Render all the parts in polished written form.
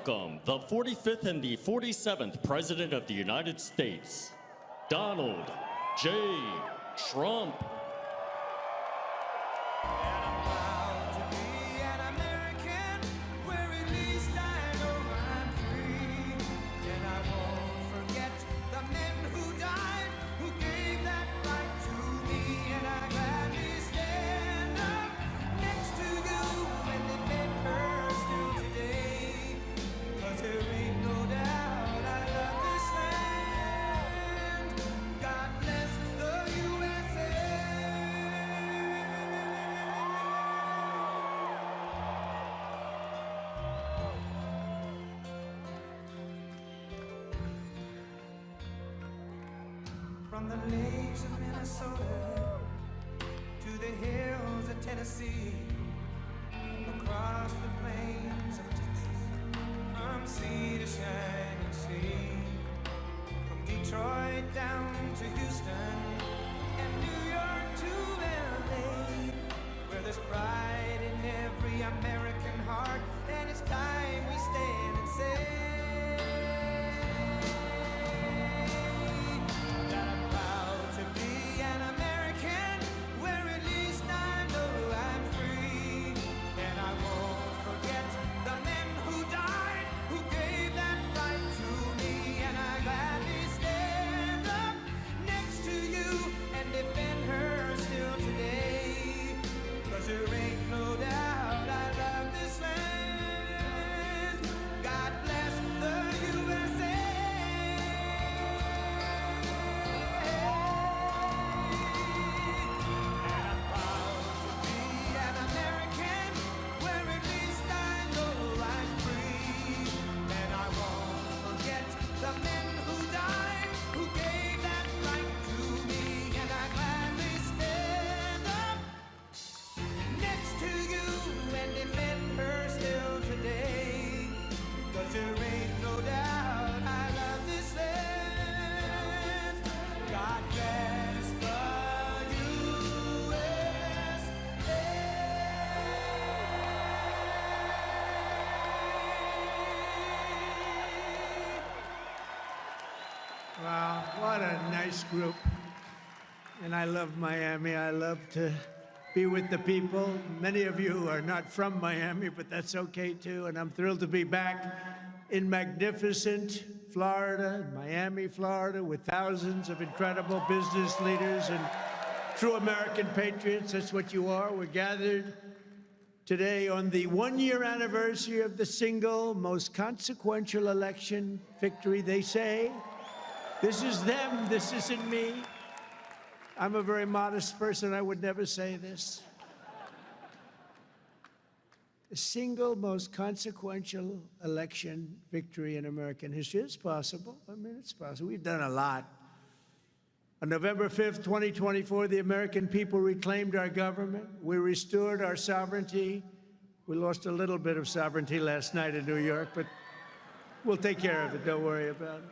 welcome the 45th and the 47th President of the United States, Donald J. Trump. From the lakes of Minnesota to the hills of Tennessee, across the plains of Texas, from sea to shining sea, from Detroit down to Houston and New York to LA, where there's pride in every American heart, and it's time we stand and say Wow, what a nice group. And I love Miami. I love to be with the people. Many of you are not from Miami, but that's okay too. And I'm thrilled to be back in magnificent Florida, Miami, Florida, with thousands of incredible business leaders and true American patriots. That's what you are. We're gathered today on the one-year anniversary of the single most consequential election victory, they say. This is them, this isn't me. I'm a very modest person, I would never say this. The single most consequential election victory in American history. It's possible, I mean, it's possible. We've done a lot. On November 5th, 2024, the American people reclaimed our government. We restored our sovereignty. We lost a little bit of sovereignty last night in New York, but we'll take care of it, don't worry about it.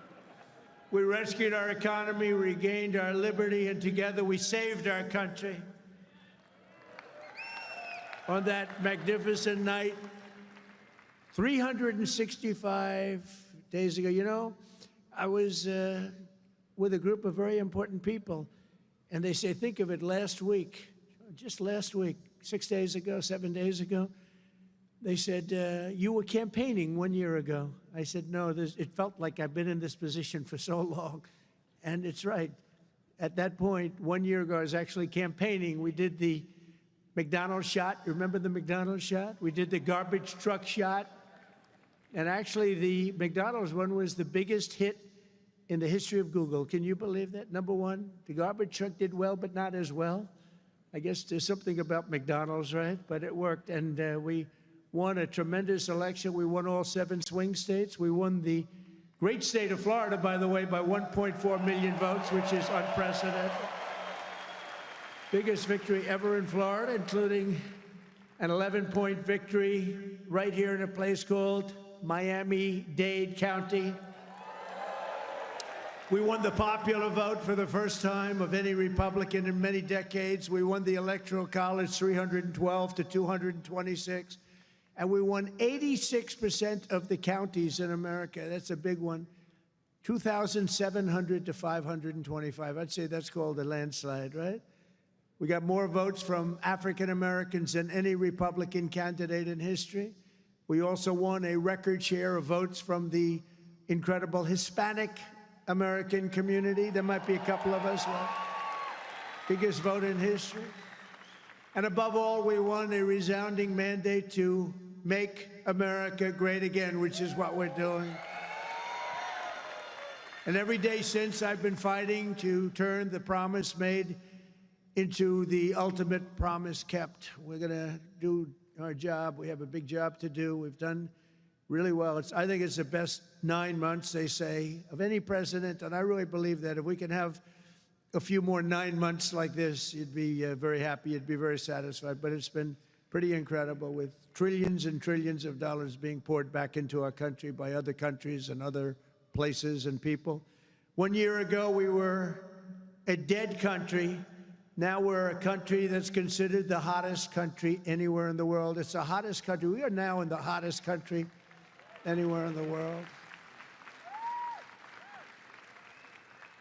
We rescued our economy, regained our liberty, and together we saved our country. On that magnificent night, 365 days ago, you know, I was with a group of very important people, and they say, think of it, last week, just last week, 6 days ago, 7 days ago, they said, you were campaigning 1 year ago. I said, no, it felt like I've been in this position for so long. And it's right. At that point, 1 year ago, I was actually campaigning. We did the McDonald's shot. Remember the McDonald's shot? We did the garbage truck shot. And actually, the McDonald's one was the biggest hit in the history of Google. Can you believe that? Number one, the garbage truck did well, but not as well. I guess there's something about McDonald's, right? But it worked, and we won a tremendous election. We won all 7 swing states. We won the great state of Florida, by the way, by 1.4 million votes, which is unprecedented. Biggest victory ever in Florida, including an 11-point victory right here in a place called Miami-Dade County. We won the popular vote for the first time of any Republican in many decades. We won the Electoral College 312 to 226. And we won 86% of the counties in America. That's a big one. 2,700 to 525. I'd say that's called a landslide, right? We got more votes from African Americans than any Republican candidate in history. We also won a record share of votes from the incredible Hispanic American community. There might be a couple of us left. Biggest vote in history. And above all, we won a resounding mandate to make America great again, which is what we're doing. And every day since, I've been fighting to turn the promise made into the ultimate promise kept. We're going to do our job. We have a big job to do. We've done really well. I think it's the best 9 months, they say, of any president. And I really believe that if we can have a few more 9 months like this, you'd be very happy. You'd be very satisfied. But it's been pretty incredible, with trillions and trillions of dollars being poured back into our country by other countries and other places and people. 1 year ago, we were a dead country. Now we're a country that's considered the hottest country anywhere in the world. It's the hottest country. We are now in the hottest country anywhere in the world.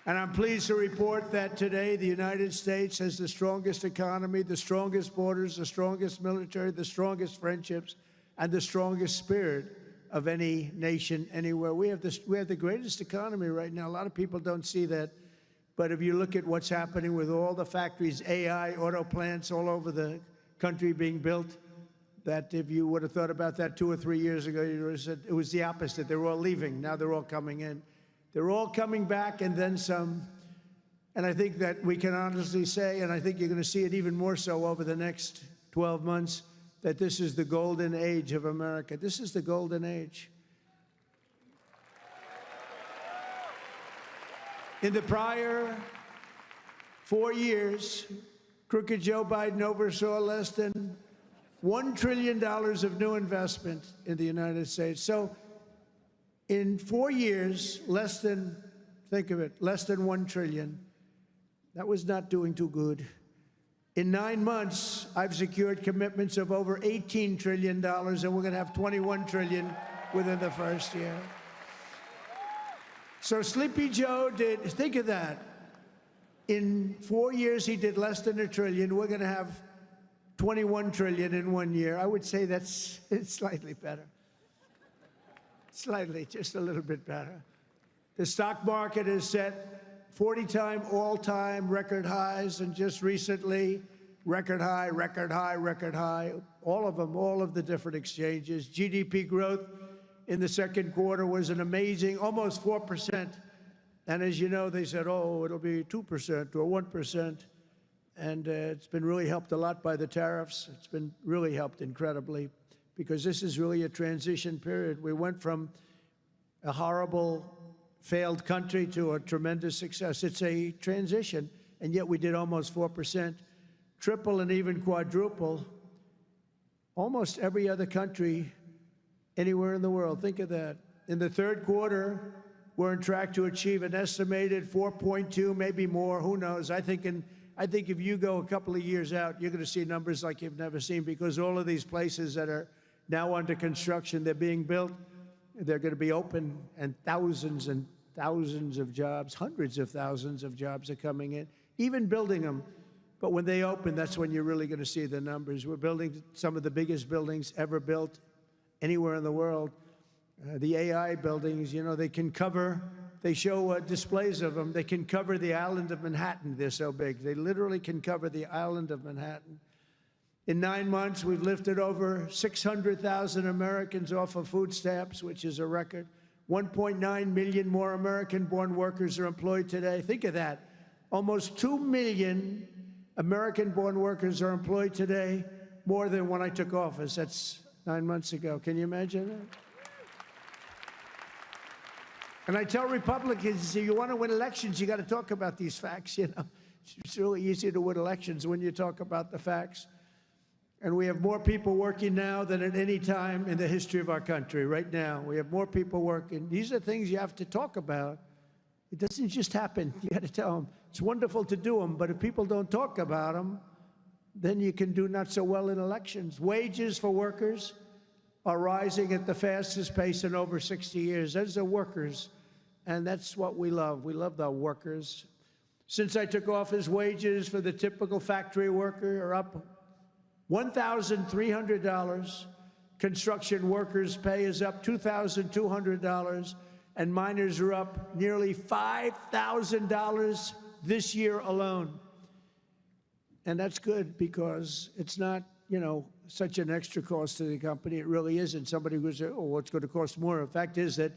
And I'm pleased to report that today the United States has the strongest economy, the strongest borders, the strongest military, the strongest friendships, and the strongest spirit of any nation anywhere. We have the greatest economy right now. A lot of people don't see that. But if you look at what's happening with all the factories, AI, auto plants all over the country being built, that if you would have thought about that 2 or 3 years ago, you would have said it was the opposite. They were all leaving. Now they're all coming in. They're all coming back and then some. And I think that we can honestly say, and I think you're going to see it even more so over the next 12 months, that this is the golden age of America. This is the golden age. In the prior 4 years, crooked Joe Biden oversaw less than $1 trillion of new investment in the United States. So in 4 years, less than, think of it, less than 1 trillion. That was not doing too good. In 9 months, I've secured commitments of over $18 trillion, and we're going to have $21 trillion within the first year. So Sleepy Joe did, think of that. In 4 years, he did less than $1 trillion. We're going to have 21 trillion in 1 year. I would say it's slightly better. Slightly, just a little bit better. The stock market has set 40-time all-time record highs, and just recently, record high, record high, record high. All of them, all of the different exchanges. GDP growth in the second quarter was an amazing, almost 4%. And as you know, they said, oh, it'll be 2% or 1%. And it's been really helped a lot by the tariffs. It's been really helped incredibly, because this is really a transition period. We went from a horrible, failed country to a tremendous success. It's a transition, and yet we did almost 4%, triple and even quadruple almost every other country anywhere in the world. Think of that. In the third quarter, we're on track to achieve an estimated 4.2, maybe more, who knows. I think if you go a couple of years out, you're going to see numbers like you've never seen, because all of these places that are now under construction, they're being built, they're going to be open, and thousands of jobs, hundreds of thousands of jobs are coming in, even building them. But when they open, that's when you're really going to see the numbers. We're building some of the biggest buildings ever built anywhere in the world. The AI buildings, you know, they can cover, they show displays of them. They can cover the island of Manhattan. They're so big. They literally can cover the island of Manhattan. In 9 months, we've lifted over 600,000 Americans off of food stamps, which is a record. 1.9 million more American-born workers are employed today. Think of that. Almost 2 million American-born workers are employed today, more than when I took office. That's 9 months ago. Can you imagine that? And I tell Republicans, if you want to win elections, you got to talk about these facts, you know. It's really easy to win elections when you talk about the facts. And we have more people working now than at any time in the history of our country. Right now, we have more people working. These are things you have to talk about. It doesn't just happen. You got to tell them. It's wonderful to do them, but if people don't talk about them, then you can do not so well in elections. Wages for workers are rising at the fastest pace in over 60 years. Those are workers, and that's what we love. We love the workers. Since I took office, wages for the typical factory worker are up $1,300. Construction workers' pay is up $2,200, and miners are up nearly $5,000 this year alone. And that's good because it's not, such an extra cost to the company. It really isn't. Somebody who says, oh, what's going to cost more? The fact is that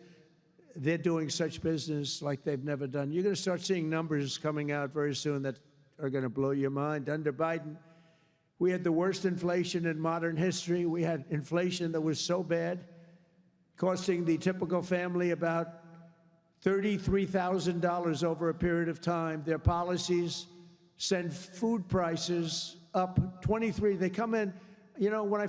they're doing such business like they've never done. You're going to start seeing numbers coming out very soon that are going to blow your mind. Under Biden, we had the worst inflation in modern history. We had inflation that was so bad, costing the typical family about $33,000 over a period of time. Their policies send food prices up 23. They come in, when I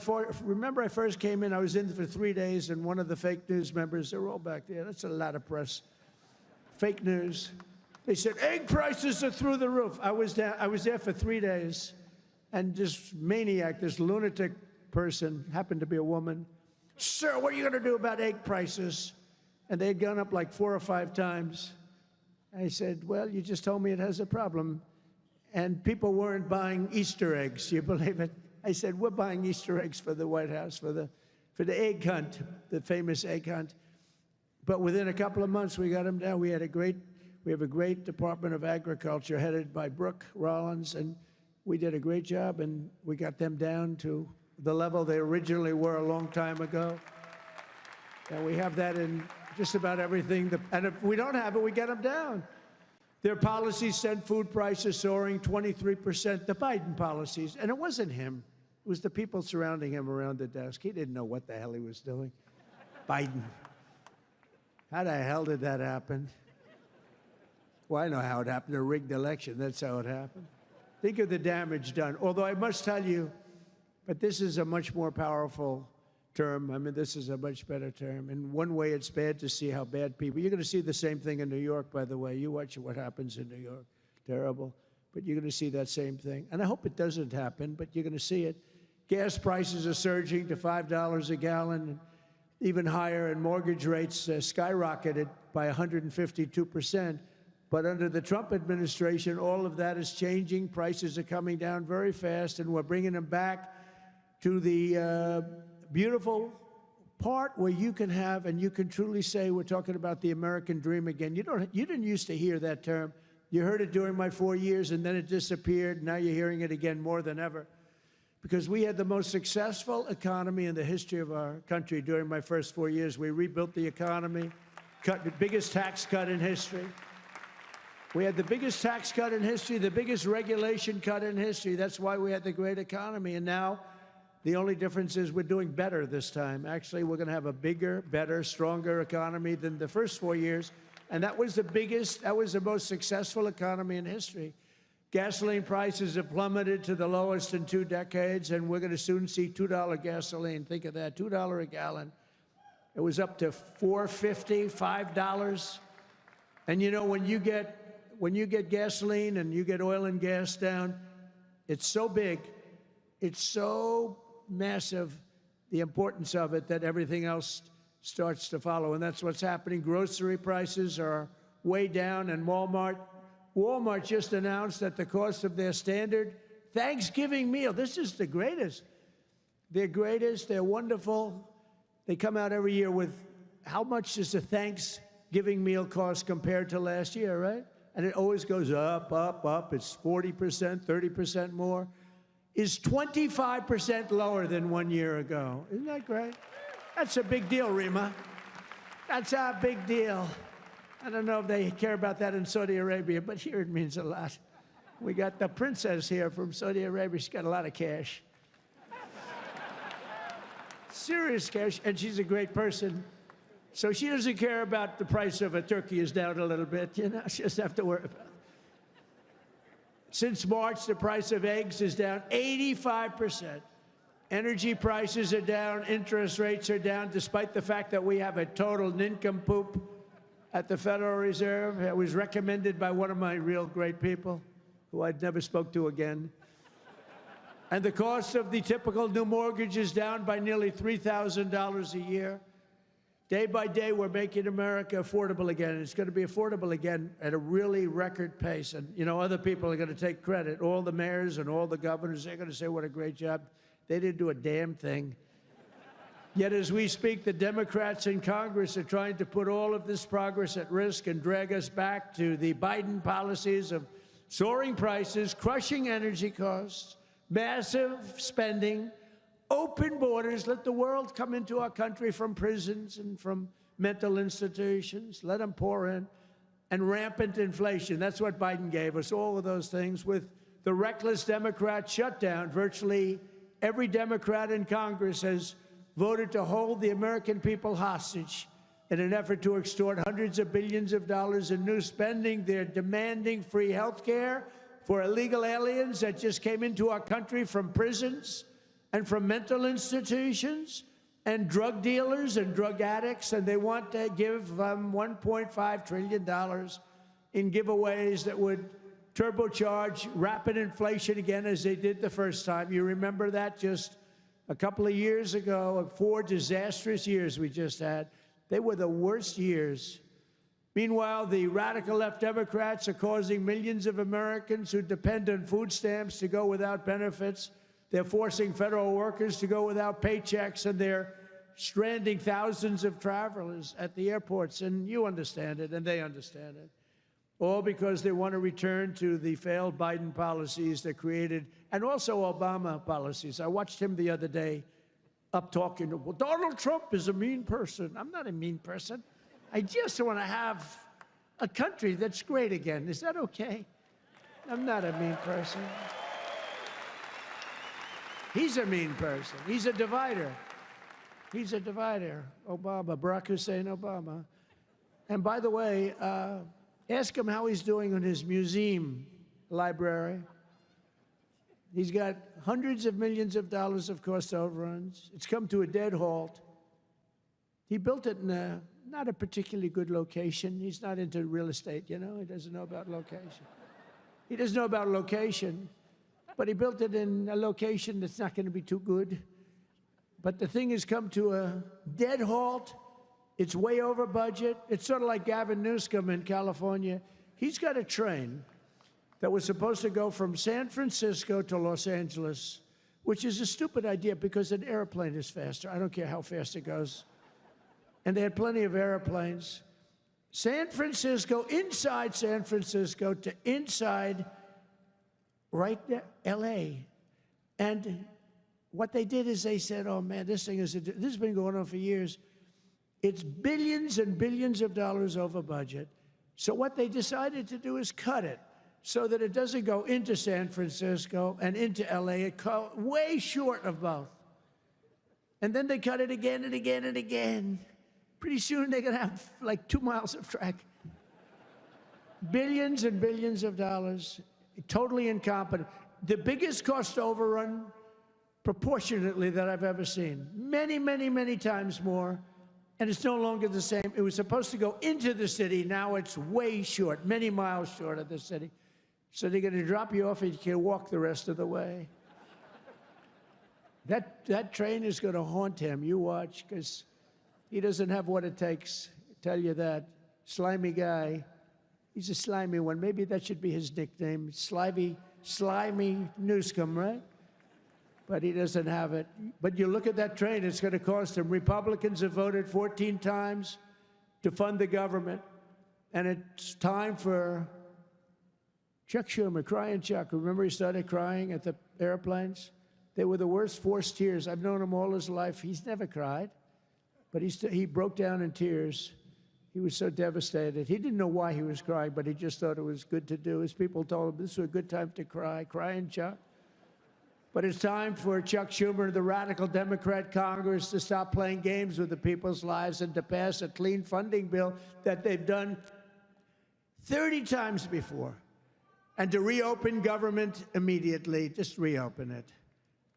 first came in, I was in for 3 days, and one of the fake news members, they're all back there. That's a lot of press. Fake news. They said, egg prices are through the roof. I was there for 3 days, and this maniac, this lunatic person, happened to be a woman. Sir, what are you going to do about egg prices? And they'd gone up like 4 or 5 times. I said, well, you just told me it has a problem. And people weren't buying Easter eggs. You believe it? I said, we're buying Easter eggs for the White House, for the egg hunt, the famous egg hunt. But within a couple of months, we got them down. We have a great Department of Agriculture headed by Brooke Rollins, and we did a great job, and we got them down to the level they originally were a long time ago. And we have that in just about everything. And if we don't have it, we get them down. Their policies sent food prices soaring 23%, the Biden policies. And it wasn't him. It was the people surrounding him around the desk. He didn't know what the hell he was doing. Biden. How the hell did that happen? Well, I know how it happened. A rigged election. That's how it happened. Think of the damage done. Although I must tell you, but this is a much more powerful term. I mean, this is a much better term. In one way, it's bad to see how bad people... You're going to see the same thing in New York, by the way. You watch what happens in New York. Terrible. But you're going to see that same thing. And I hope it doesn't happen, but you're going to see it. Gas prices are surging to $5 a gallon, and even higher, and mortgage rates skyrocketed by 152%. But under the Trump administration, all of that is changing. Prices are coming down very fast, and we're bringing them back to the beautiful part where you can have, and you can truly say, we're talking about the American dream again. You didn't used to hear that term. You heard it during my 4 years, and then it disappeared. Now you're hearing it again more than ever. Because we had the most successful economy in the history of our country during my first 4 years. We rebuilt the economy, cut the biggest tax cut in history. We had the biggest tax cut in history, the biggest regulation cut in history. That's why we had the great economy. And now, the only difference is we're doing better this time. Actually, we're going to have a bigger, better, stronger economy than the first 4 years. And that was the most successful economy in history. Gasoline prices have plummeted to the lowest in 2 decades, and we're going to soon see $2 gasoline. Think of that, $2 a gallon. It was up to $4.50, $5. And when you get gasoline and you get oil and gas down, it's so big, it's so massive, the importance of it, that everything else starts to follow. And that's what's happening. Grocery prices are way down, and Walmart just announced that the cost of their standard Thanksgiving meal, this is the greatest. They're greatest, they're wonderful. They come out every year with how much does a Thanksgiving meal cost compared to last year, right? And it always goes up, up, up. It's 40%, 30% more. Is 25% lower than 1 year ago. Isn't that great? That's a big deal, Rima. That's a big deal. I don't know if they care about that in Saudi Arabia, but here it means a lot. We got the princess here from Saudi Arabia. She's got a lot of cash. Serious cash, and she's a great person. So she doesn't care about the price of a turkey is down a little bit, She doesn't have to worry about it. Since March, the price of eggs is down 85%. Energy prices are down, interest rates are down, despite the fact that we have a total nincompoop at the Federal Reserve. It was recommended by one of my real great people, who I'd never spoke to again. And the cost of the typical new mortgage is down by nearly $3,000 a year. Day by day, we're making America affordable again. It's going to be affordable again at a really record pace. And, you know, other people are going to take credit. All the mayors and all the governors, they're going to say what a great job. They didn't do a damn thing. Yet as we speak, the Democrats in Congress are trying to put all of this progress at risk and drag us back to the Biden policies of soaring prices, crushing energy costs, massive spending, open borders, let the world come into our country from prisons and from mental institutions, let them pour in, and rampant inflation. That's what Biden gave us, all of those things. With the reckless Democrat shutdown, virtually every Democrat in Congress has voted to hold the American people hostage in an effort to extort hundreds of billions of dollars in new spending. They're demanding free health care for illegal aliens that just came into our country from prisons and from mental institutions, and drug dealers and drug addicts, and they want to give $1.5 trillion in giveaways that would turbocharge rapid inflation again, as they did the first time. You remember that just a couple of years ago, 4 disastrous years we just had. They were the worst years. Meanwhile, the radical left Democrats are causing millions of Americans who depend on food stamps to go without benefits. They're forcing federal workers to go without paychecks, and they're stranding thousands of travelers at the airports. And you understand it, and they understand it. All because they want to return to the failed Biden policies that created, and also Obama policies. I watched him the other day up talking, well, Donald Trump is a mean person. I'm not a mean person. I just want to have a country that's great again. Is that okay? I'm not a mean person. He's a mean person. He's a divider. He's a divider. Obama, Barack Hussein Obama. And by the way, ask him how he's doing on his museum library. He's got hundreds of millions of dollars of cost overruns. It's come to a dead halt. He built it in not a particularly good location. He's not into real estate, you know. He doesn't know about location. He doesn't know about location. But he built it in a location that's not going to be too good. But the thing has come to a dead halt. It's way over budget. It's sort of like Gavin Newsom in California. He's got a train that was supposed to go from San Francisco to Los Angeles, which is a stupid idea because an airplane is faster. I don't care how fast it goes. And they had plenty of airplanes. San Francisco, inside San Francisco to inside right there, L.A. And what they did is they said, oh, man, this has been going on for years. It's billions and billions of dollars over budget. So what they decided to do is cut it so that it doesn't go into San Francisco and into L.A. It way short of both. And then they cut it again and again and again. Pretty soon they're going to have like 2 miles of track. Billions and billions of dollars. Totally incompetent. The biggest cost overrun proportionately that I've ever seen. Many, many, many times more. And it's no longer the same. It was supposed to go into the city. Now it's way short, many miles short of the city. So they're going to drop you off and you can walk the rest of the way. That train is going to haunt him. You watch, because he doesn't have what it takes. I tell you that. Slimy guy. He's a slimy one. Maybe that should be his nickname. Slimy Newsom, right? But he doesn't have it. But you look at that train, it's going to cost him. Republicans have voted 14 times to fund the government. And it's time for Chuck Schumer, crying Chuck. Remember he started crying at the airplanes? They were the worst forced tears. I've known him all his life. He's never cried. But he broke down in tears. He was so devastated. He didn't know why he was crying, but he just thought it was good to do. His people told him this was a good time to cry. Crying Chuck. But it's time for Chuck Schumer and the radical Democrat Congress to stop playing games with the people's lives and to pass a clean funding bill that they've done 30 times before. And to reopen government immediately. Just reopen it.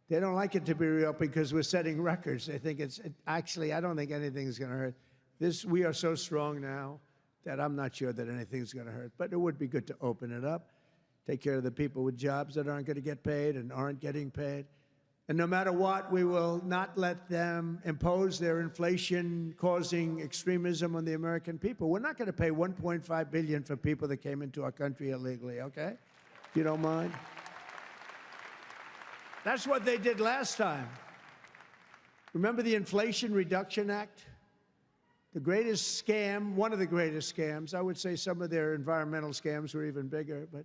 They don't like it to be reopened because we're setting records. They think actually, I don't think anything's going to hurt. We are so strong now that I'm not sure that anything's going to hurt. But it would be good to open it up. take care of the people with jobs that aren't going to get paid and aren't getting paid. And no matter what, we will not let them impose their inflation-causing extremism on the American people. We're not going to pay $1.5 billion for people that came into our country illegally, okay? If you don't mind. That's what they did last time. Remember the Inflation Reduction Act? The greatest scam, one of the greatest scams. I would say some of their environmental scams were even bigger, but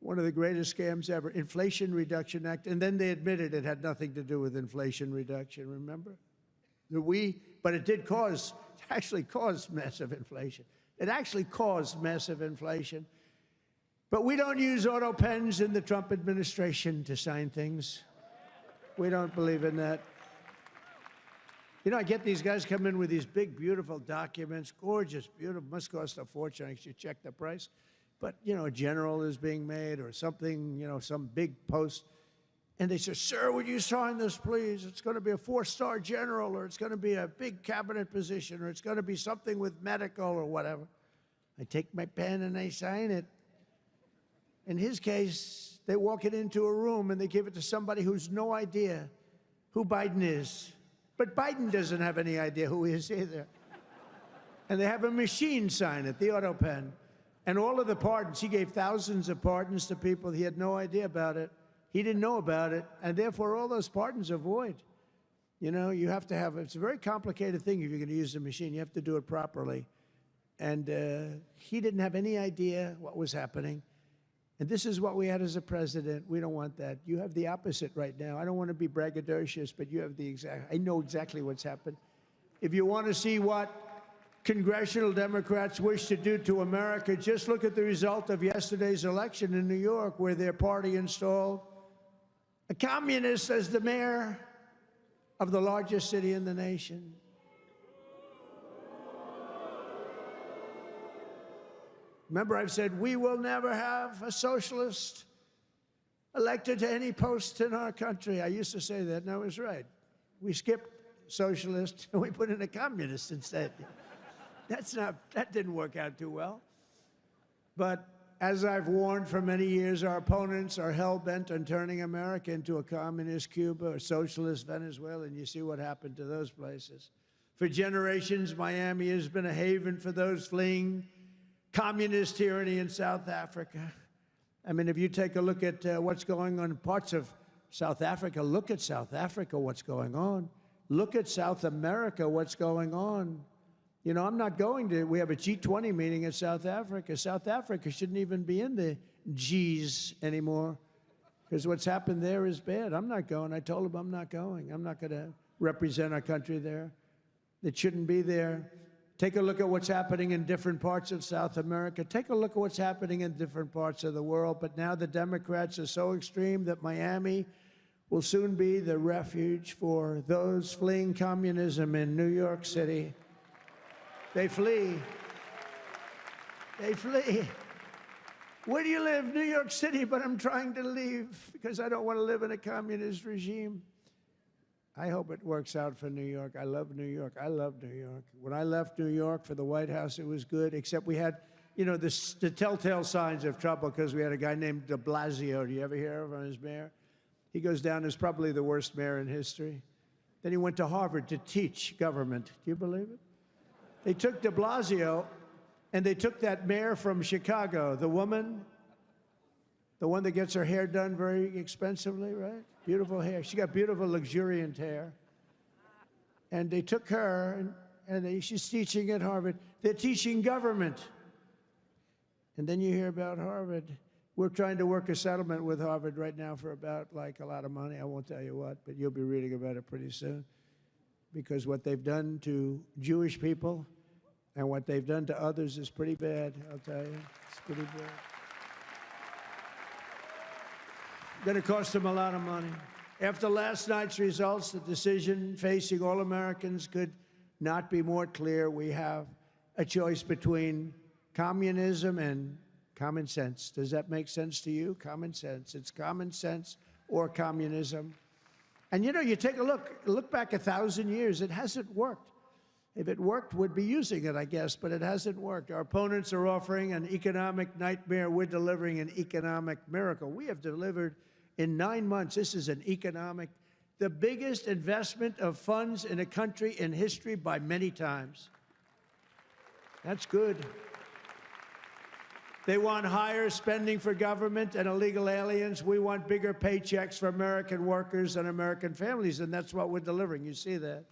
one of the greatest scams ever, Inflation Reduction Act. And then they admitted it had nothing to do with inflation reduction, remember? But it did actually caused massive inflation. It actually caused massive inflation. But we don't use auto pens in the Trump administration to sign things. We don't believe in that. You know, I get these guys come in with these big, beautiful documents, gorgeous, beautiful, must cost a fortune. I should check the price. But, you know, a general is being made or something, you know, some big post. And they say, sir, would you sign this, please? It's going to be a 4-star general, or it's going to be a big cabinet position, or it's going to be something with medical or whatever. I take my pen and I sign it. In his case, they walk it into a room and they give it to somebody who's no idea who Biden is. But Biden doesn't have any idea who he is either. And they have a machine sign it, the auto pen. And all of the pardons, he gave thousands of pardons to people. He had no idea about it. He didn't know about it. And therefore, all those pardons are void. You know, you have to have, it's a very complicated thing if you're going to use the machine. You have to do it properly. And he didn't have any idea what was happening. And this is what we had as a president. We don't want that. You have the opposite right now. I don't want to be braggadocious, but you have the exact, I know exactly what's happened. If you want to see what congressional Democrats wish to do to America, just look at the result of yesterday's election in New York, where their party installed a communist as the mayor of the largest city in the nation. Remember, I've said we will never have a socialist elected to any post in our country. I used to say that, and I was right. We skipped socialist and we put in a communist instead. That didn't work out too well. But as I've warned for many years, our opponents are hell-bent on turning America into a communist Cuba or socialist Venezuela, and you see what happened to those places. For generations, Miami has been a haven for those fleeing communist tyranny in South Africa. I mean, if you take a look at what's going on in parts of South Africa, look at South Africa, what's going on. Look at South America, what's going on. You know, I'm not going to, we have a G20 meeting in South Africa. South Africa shouldn't even be in the Gs anymore, because what's happened there is bad. I'm not going. I told them I'm not going. I'm not going to represent our country there. It shouldn't be there. Take a look at what's happening in different parts of South America. Take a look at what's happening in different parts of the world. But now the Democrats are so extreme that Miami will soon be the refuge for those fleeing communism in New York City. They flee. They flee. Where do you live? New York City, but I'm trying to leave because I don't want to live in a communist regime. I hope it works out for New York. I love New York. I love New York. When I left New York for the White House, it was good, except we had, you know, the telltale signs of trouble because we had a guy named de Blasio. Do you ever hear of him as mayor? He goes down as probably the worst mayor in history. Then he went to Harvard to teach government. Do you believe it? They took de Blasio, and they took that mayor from Chicago, the woman, the one that gets her hair done very expensively, right? Beautiful hair. She got beautiful, luxuriant hair. And they took her, and she's teaching at Harvard. They're teaching government. And then you hear about Harvard. We're trying to work a settlement with Harvard right now for about, like, a lot of money. I won't tell you what, but you'll be reading about it pretty soon. Because what they've done to Jewish people and what they've done to others is pretty bad, I'll tell you. It's pretty bad. Going to cost them a lot of money. After last night's results, the decision facing all Americans could not be more clear. We have a choice between communism and common sense. Does that make sense to you? Common sense. It's common sense or communism. And you know, you take a look back 1,000 years, it hasn't worked. If it worked, we'd be using it, I guess, but it hasn't worked. Our opponents are offering an economic nightmare. We're delivering an economic miracle. We have delivered in 9 months. This is the biggest investment of funds in a country in history by many times. That's good. They want higher spending for government and illegal aliens. We want bigger paychecks for American workers and American families, and that's what we're delivering. You see that.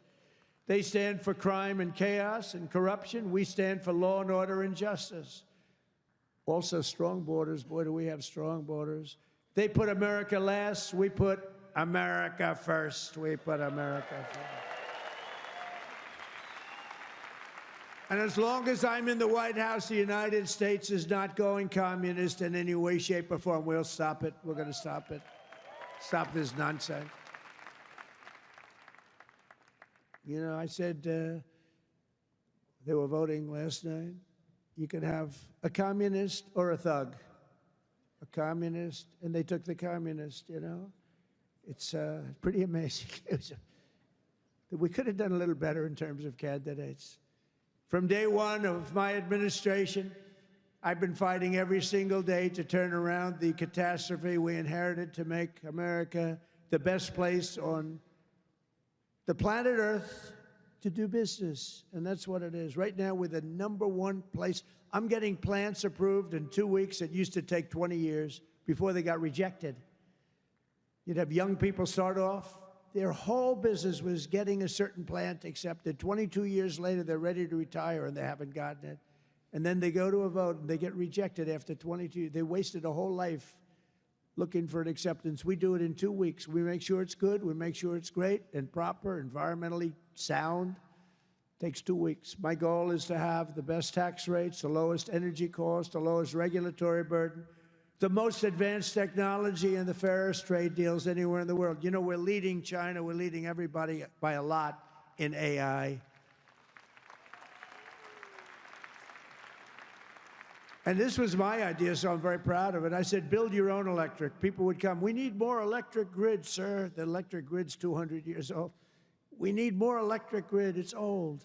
They stand for crime and chaos and corruption. We stand for law and order and justice. Also, strong borders. Boy, do we have strong borders. They put America last. We put America first. We put America first. And as long as I'm in the White House, the United States is not going communist in any way, shape, or form. We'll stop it. We're going to stop it. Stop this nonsense. You know, I said they were voting last night. You could have a communist or a thug. A communist, and they took the communist, you know. It's pretty amazing. We could have done a little better in terms of candidates. From day one of my administration, I've been fighting every single day to turn around the catastrophe we inherited to make America the best place on the planet Earth to do business. And that's what it is. Right now, we're the #1 place. I'm getting plants approved in 2 weeks. It used to take 20 years before they got rejected. You'd have young people start off. Their whole business was getting a certain plant accepted. 22 years later, they're ready to retire, and they haven't gotten it. And then they go to a vote, and they get rejected after 22. They wasted a whole life looking for an acceptance. We do it in 2 weeks. We make sure it's good. We make sure it's great and proper, environmentally sound. Takes 2 weeks. My goal is to have the best tax rates, the lowest energy cost, the lowest regulatory burden, the most advanced technology, and the fairest trade deals anywhere in the world. You know, we're leading China. We're leading everybody by a lot in AI. And this was my idea, so I'm very proud of it. I said, build your own electric. People would come. We need more electric grid, sir. The electric grid's 200 years old. We need more electric grid. It's old.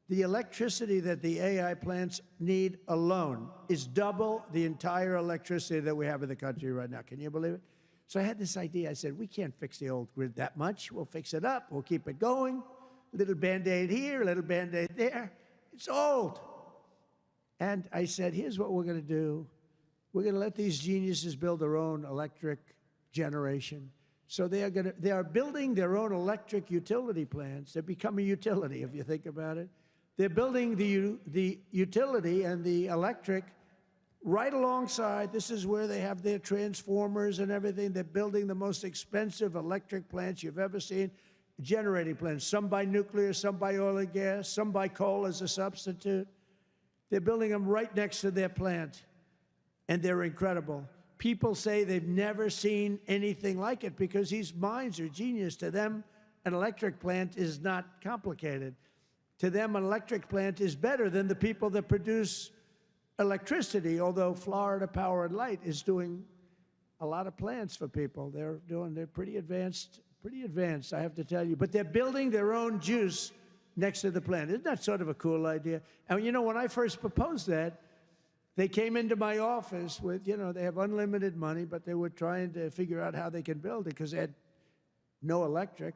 The electricity that the AI plants need alone is double the entire electricity that we have in the country right now. Can you believe it? So I had this idea. I said, we can't fix the old grid that much. We'll fix it up. We'll keep it going. A little Band-Aid here, a little Band-Aid there. It's old. And I said, here's what we're going to do. We're going to let these geniuses build their own electric generation. So they are building their own electric utility plants. They become a utility, if you think about it. They're building the utility and the electric right alongside. This is where they have their transformers and everything. They're building the most expensive electric plants you've ever seen, generating plants. Some by nuclear, some by oil and gas, some by coal as a substitute. They're building them right next to their plant, and they're incredible. People say they've never seen anything like it because these minds are genius. To them, an electric plant is not complicated. To them, an electric plant is better than the people that produce electricity, although Florida Power and Light is doing a lot of plants for people. They're pretty advanced, I have to tell you. But they're building their own juice next to the plant. Isn't that sort of a cool idea? And you know, when I first proposed that, they came into my office with, you know, they have unlimited money, but they were trying to figure out how they can build it because they had no electric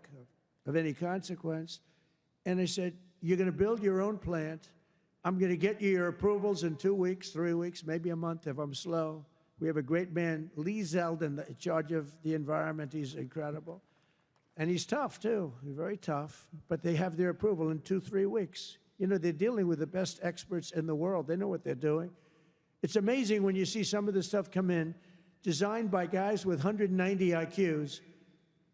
of any consequence. And I said, you're going to build your own plant. I'm going to get you your approvals in 2 weeks, 3 weeks, maybe a month if I'm slow. We have a great man, Lee Zeldin, in charge of the environment. He's incredible. And he's tough, too. He's very tough. But they have their approval in 2-3 weeks. You know, they're dealing with the best experts in the world. They know what they're doing. It's amazing when you see some of the stuff come in, designed by guys with 190 IQs,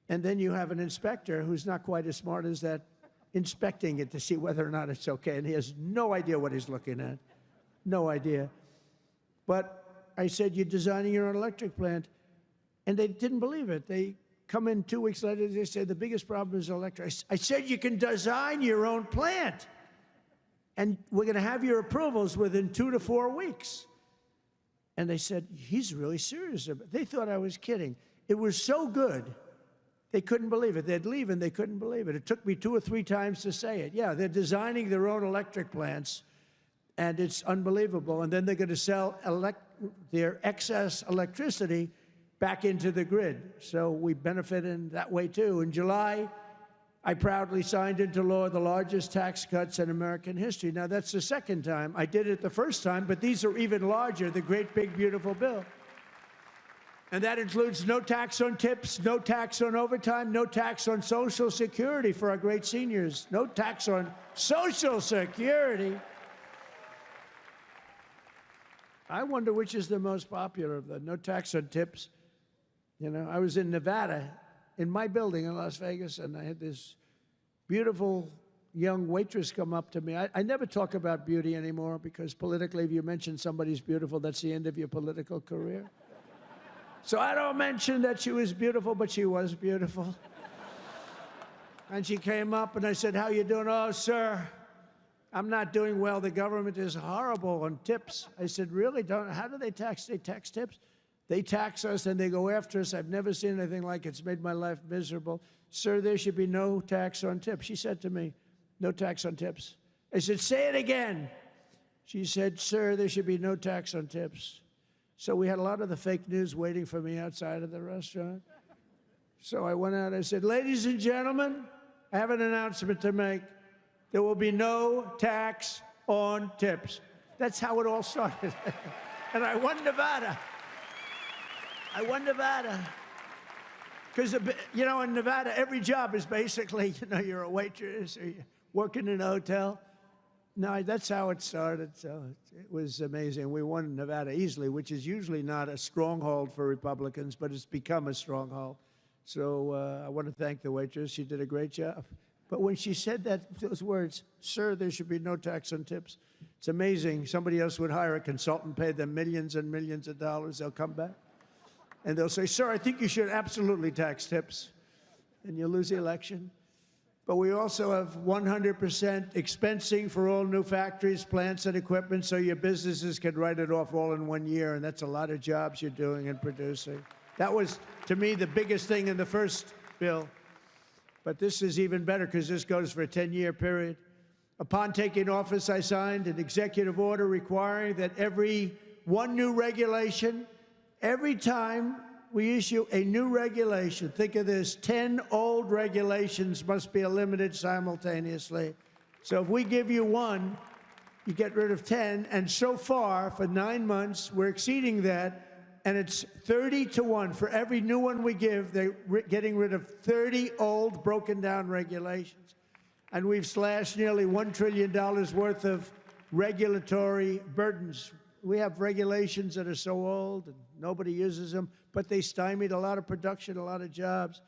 and then you have an inspector who's not quite as smart as that, inspecting it to see whether or not it's okay, and he has no idea what he's looking at. No idea. But I said, you're designing your own electric plant, and they didn't believe it. They come in 2 weeks later, they say, the biggest problem is electric. I said, you can design your own plant, and we're going to have your approvals within 2 to 4 weeks. And they said, he's really serious about it. They thought I was kidding. It was so good They couldn't believe it. They'd leave and they couldn't believe it. It took me 2 or 3 times to say it. Yeah, they're designing their own electric plants, and it's unbelievable. And then they're going to sell their excess electricity back into the grid. So we benefit in that way, too. In July, I proudly signed into law the largest tax cuts in American history. Now, that's the second time. I did it the first time, but these are even larger, the great, big, beautiful bill. And that includes no tax on tips, no tax on overtime, no tax on Social Security for our great seniors, no tax on Social Security. I wonder which is the most popular of the no tax on tips. You know, I was in Nevada, in my building in Las Vegas, and I had this beautiful young waitress come up to me. I never talk about beauty anymore because politically, if you mention somebody's beautiful, that's the end of your political career. So I don't mention that she was beautiful, but she was beautiful. And she came up and I said, "How you doing?" "Oh, sir, I'm not doing well. The government is horrible on tips." I said, "Really? How do they tax? They tax tips? They tax us and they go after us. I've never seen anything like it. It's made my life miserable." "Sir, there should be no tax on tips." She said to me, "No tax on tips." I said, "Say it again." She said, "Sir, there should be no tax on tips." So we had a lot of the fake news waiting for me outside of the restaurant. So I went out and I said, "Ladies and gentlemen, I have an announcement to make. There will be no tax on tips." That's how it all started. And I won Nevada. I won Nevada. Because, you know, in Nevada, every job is basically, you know, you're a waitress or you're working in a hotel. No, that's how it started. So it was amazing. We won Nevada easily, which is usually not a stronghold for Republicans, but it's become a stronghold. So I want to thank the waitress. She did a great job. But when she said those words, "Sir, there should be no tax on tips," it's amazing. Somebody else would hire a consultant, pay them millions and millions of dollars. They'll come back and they'll say, "Sir, I think you should absolutely tax tips," and you lose the election. But we also have 100% expensing for all new factories, plants, and equipment, so your businesses can write it off all in 1 year, and that's a lot of jobs you're doing and producing. That was, to me, the biggest thing in the first bill. But this is even better because this goes for a 10-year period. Upon taking office, I signed an executive order requiring that every new regulation, every time we issue a new regulation, think of this, 10 old regulations must be eliminated simultaneously. So if we give you one, you get rid of 10. And so far, for 9 months, we're exceeding that. And it's 30 to 1. For every new one we give, they're getting rid of 30 old, broken down regulations. And we've slashed nearly $1 trillion worth of regulatory burdens. We have regulations that are so old and nobody uses them, but they stymied a lot of production, a lot of jobs.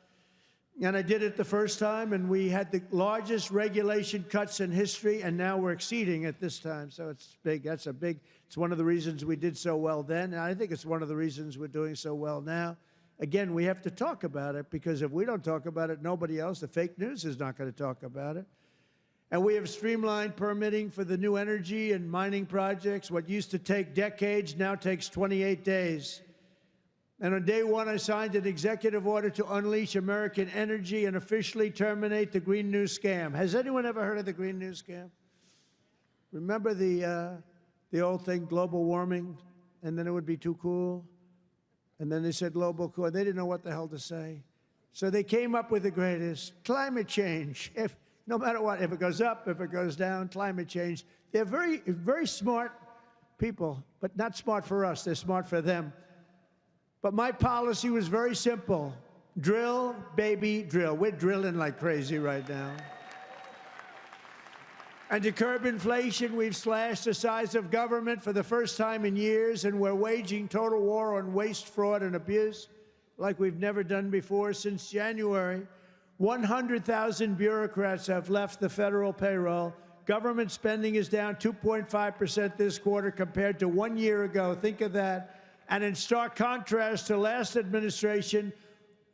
And I did it the first time, and we had the largest regulation cuts in history, and now we're exceeding it this time. So it's big. It's one of the reasons we did so well then, and I think it's one of the reasons we're doing so well now. Again, we have to talk about it, because if we don't talk about it, nobody else, the fake news, is not going to talk about it. And we have streamlined permitting for the new energy and mining projects. What used to take decades now takes 28 days. And on day one, I signed an executive order to unleash American energy and officially terminate the Green New Scam. Has anyone ever heard of the Green New Scam? Remember the old thing, global warming, and then it would be too cool? And then they said global cool. They didn't know what the hell to say. So they came up with the greatest, climate change. No matter what, if it goes up, if it goes down, climate change. They're very, very smart people, but not smart for us. They're smart for them. But my policy was very simple. Drill, baby, drill. We're drilling like crazy right now. And to curb inflation, we've slashed the size of government for the first time in years, and we're waging total war on waste, fraud, and abuse like we've never done before. Since January, 100,000 bureaucrats have left the federal payroll. Government spending is down 2.5% this quarter compared to 1 year ago. Think of that. And in stark contrast to last administration,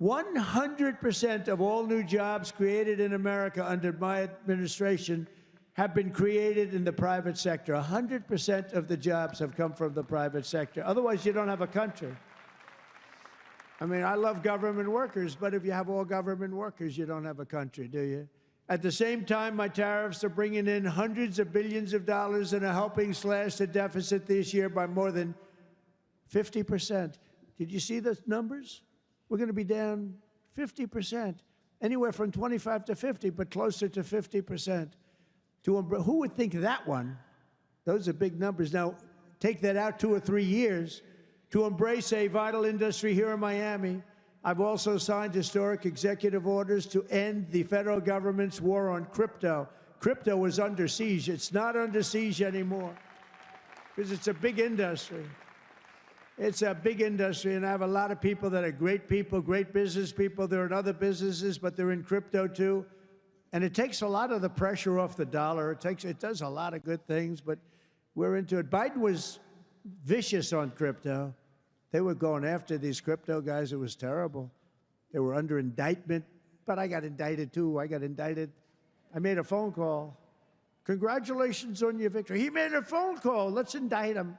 100% of all new jobs created in America under my administration have been created in the private sector. 100% of the jobs have come from the private sector. Otherwise, you don't have a country. I mean, I love government workers, but if you have all government workers, you don't have a country, do you? At the same time, my tariffs are bringing in hundreds of billions of dollars and are helping slash the deficit this year by more than 50%. Did you see the numbers? We're going to be down 50%, anywhere from 25 to 50, but closer to 50%. Who would think that one? Those are big numbers. Now, take that out 2 or 3 years. To embrace a vital industry here in Miami, I've also signed historic executive orders to end the federal government's war on crypto. Crypto was under siege. It's not under siege anymore because it's a big industry. It's a big industry, and I have a lot of people that are great people, great business people. They're in other businesses, but they're in crypto too. And it takes a lot of the pressure off the dollar. It does a lot of good things, but we're into it. Biden was vicious on crypto. They were going after these crypto guys. It was terrible. They were under indictment, but I got indicted too. I made a phone call. Congratulations on your victory. He made a phone call. Let's indict him.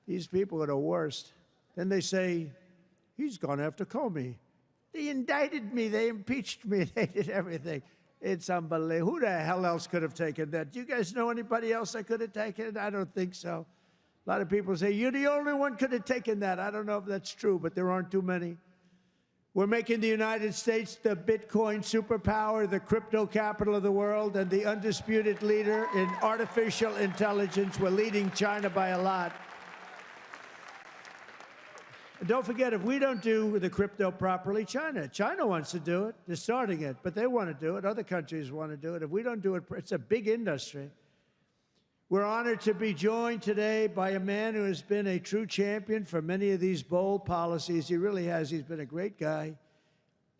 These people are the worst. Then they say, he's gone after Comey. They indicted me. They impeached me. They did everything. It's unbelievable. Who the hell else could have taken that? Do you guys know anybody else that could have taken it? I don't think so. A lot of people say, you're the only one could have taken that. I don't know if that's true, but there aren't too many. We're making the United States the Bitcoin superpower, the crypto capital of the world, and the undisputed leader in artificial intelligence. We're leading China by a lot. And don't forget, if we don't do the crypto properly, China wants to do it. They're starting it, but they want to do it. Other countries want to do it. If we don't do it, it's a big industry. We're honored to be joined today by a man who has been a true champion for many of these bold policies. He really has. He's been a great guy.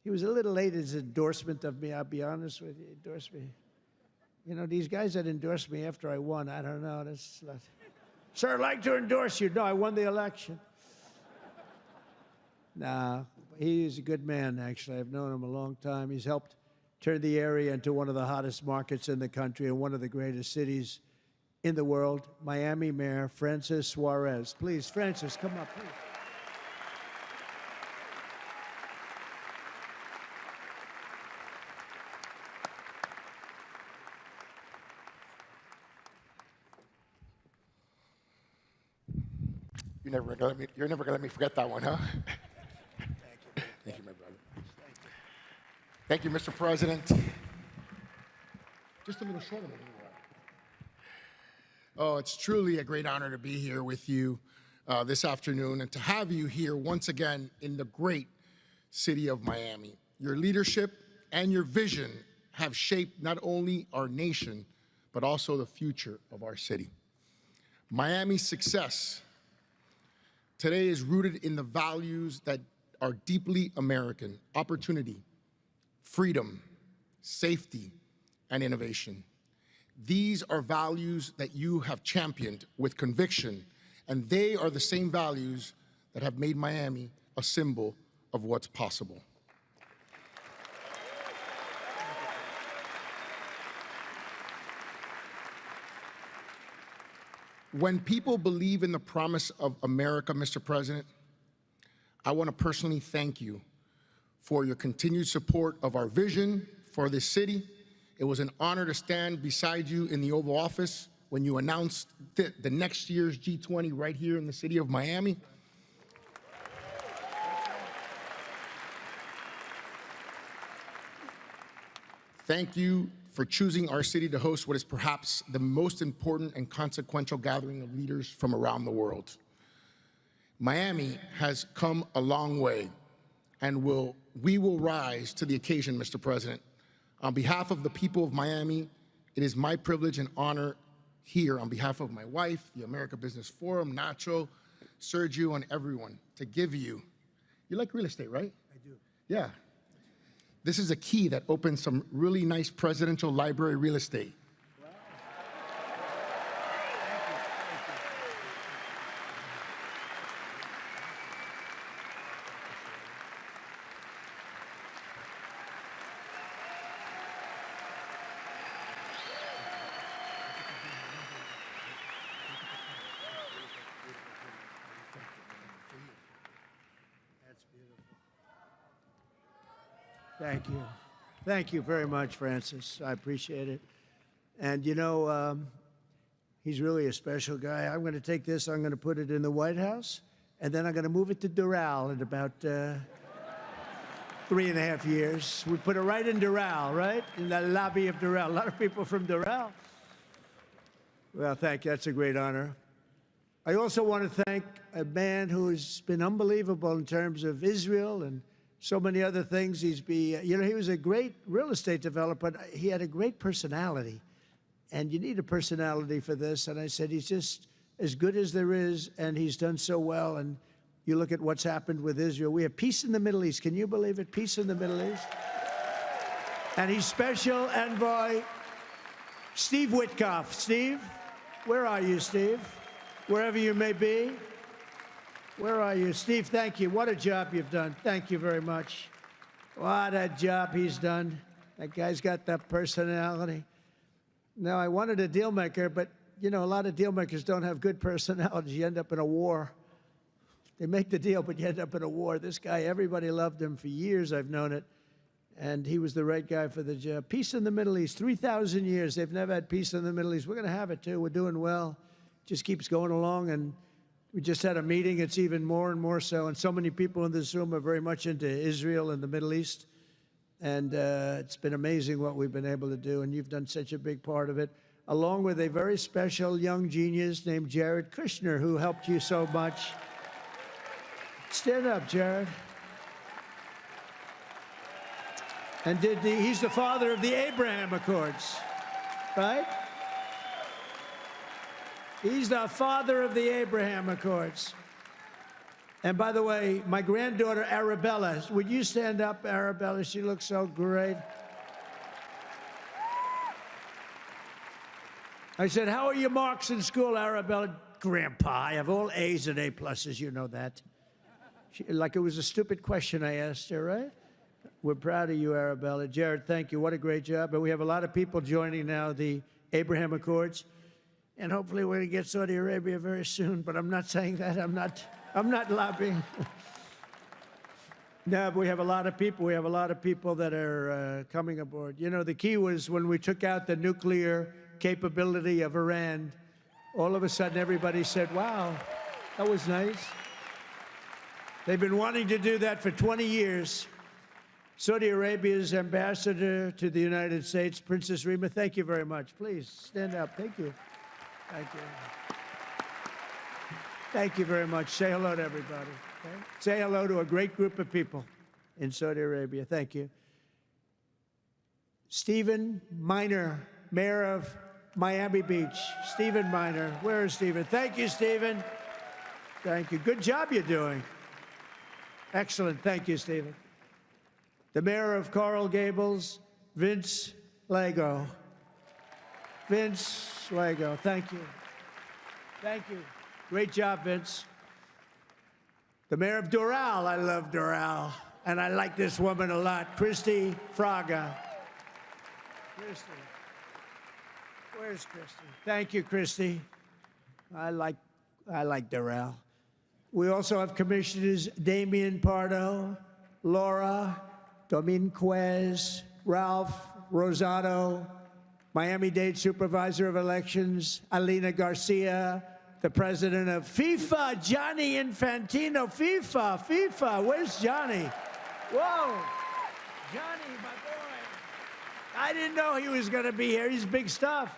He was a little late in his endorsement of me, I'll be honest with you. Endorsed me. You know, these guys that endorsed me after I won, I don't know. That's not... Sir, I'd like to endorse you. No, I won the election. Nah, he's a good man, actually. I've known him a long time. He's helped turn the area into one of the hottest markets in the country and one of the greatest cities in the world. Miami Mayor Francis Suarez. Please, Francis, come up, please. You're never gonna let me forget that one, huh? Thank you, my brother. Thank you, Mr. President. Just a little shorter than you are. Oh, it's truly a great honor to be here with you this afternoon and to have you here once again in the great city of Miami. Your leadership and your vision have shaped not only our nation, but also the future of our city. Miami's success today is rooted in the values that are deeply American: opportunity, freedom, safety, and innovation. These are values that you have championed with conviction, and they are the same values that have made Miami a symbol of what's possible. When people believe in the promise of America, Mr. President, I want to personally thank you for your continued support of our vision for this city. It was an honor to stand beside you in the Oval Office when you announced the next year's G20 right here in the city of Miami. Thank you for choosing our city to host what is perhaps the most important and consequential gathering of leaders from around the world. Miami has come a long way, and we will rise to the occasion, Mr. President. On behalf of the people of Miami, it is my privilege and honor here on behalf of my wife, the America Business Forum, Nacho, Sergio, and everyone to give you like real estate, right? I do. Yeah. This is a key that opens some really nice presidential library real estate. Wow. That's beautiful. Thank you. Thank you very much, Francis. I appreciate it. And you know, he's really a special guy. I'm going to take this, I'm going to put it in the White House, and then I'm going to move it to Doral in about 3.5 years. We put it right in Doral, right? In the lobby of Doral. A lot of people from Doral. Well, thank you. That's a great honor. I also want to thank a man who's been unbelievable in terms of Israel and so many other things. You know, he was a great real estate developer, but he had a great personality. And you need a personality for this. And I said, he's just as good as there is, and he's done so well. And you look at what's happened with Israel. We have peace in the Middle East. Can you believe it? Peace in the Middle East. And he's Special Envoy Steve Witkoff. Steve, where are you, Steve? Wherever you may be. Where are you? Steve, thank you. What a job you've done. Thank you very much. What a job he's done. That guy's got that personality. Now, I wanted a deal maker, but, you know, a lot of deal makers don't have good personalities. You end up in a war. They make the deal, but you end up in a war. This guy, everybody loved him for years. I've known it. And he was the right guy for the job. Peace in the Middle East, 3,000 years. They've never had peace in the Middle East. We're going to have it, too. We're doing well. Just keeps going along. And we just had a meeting. It's even more and more so. And so many people in this room are very much into Israel and the Middle East. And it's been amazing what we've been able to do. And you've done such a big part of it, along with a very special young genius named Jared Kushner, who helped you so much. Stand up, Jared. And he's the father of the Abraham Accords, right? He's the father of the Abraham Accords. And by the way, my granddaughter, Arabella, would you stand up, Arabella? She looks so great. I said, how are your marks in school, Arabella? Grandpa, I have all A's and A+, you know that. Like it was a stupid question I asked her, right? We're proud of you, Arabella. Jared, thank you. What a great job. And we have a lot of people joining now the Abraham Accords. And hopefully we're going to get Saudi Arabia very soon. But I'm not saying that. I'm not lobbying. No, but we have a lot of people. We have a lot of people that are coming aboard. You know, the key was when we took out the nuclear capability of Iran, all of a sudden everybody said, wow, that was nice. They've been wanting to do that for 20 years. Saudi Arabia's ambassador to the United States, Princess Rima, thank you very much. Please stand up. Thank you. Thank you. Thank you very much. Say hello to everybody. Okay? Say hello to a great group of people in Saudi Arabia. Thank you. Stephen Miner, Mayor of Miami Beach. Stephen Miner. Where is Stephen? Thank you, Stephen. Thank you. Good job you're doing. Excellent. Thank you, Stephen. The mayor of Coral Gables, Vince Lago. Vince Lago, thank you. Thank you. Great job, Vince. The mayor of Doral, I love Doral. And I like this woman a lot, Christy Fraga. Christy. Where's Christy? Thank you, Christy. I like Doral. We also have Commissioners Damian Pardo, Laura Dominguez, Ralph Rosado, Miami-Dade Supervisor of Elections, Alina Garcia, the President of FIFA, Gianni Infantino. FIFA, where's Johnny? Whoa, Johnny, my boy. I didn't know he was going to be here. He's big stuff.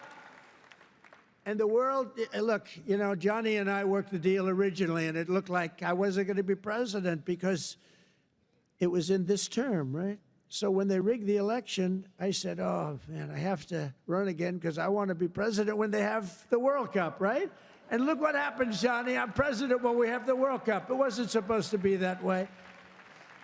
And the world, look, you know, Johnny and I worked the deal originally, and it looked like I wasn't going to be president because it was in this term, right? So when they rigged the election, I said, oh, man, I have to run again because I want to be president when they have the World Cup, right? And look what happens, Johnny. I'm president when we have the World Cup. It wasn't supposed to be that way.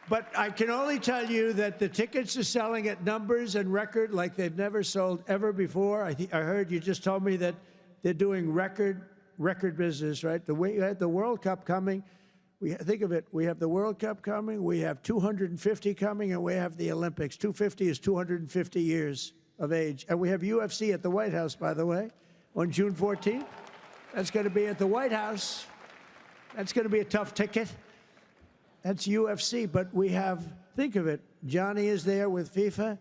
But I can only tell you that the tickets are selling at numbers and record like they've never sold ever before. I heard you just told me that they're doing record business, right? The way you had the World Cup coming, think of it, we have the World Cup coming, we have 250 coming, and we have the Olympics. 250 is 250 years of age. And we have UFC at the White House, by the way, on June 14th. That's going to be at the White House. That's going to be a tough ticket. That's UFC, but we have think of it. Johnny is there with FIFA,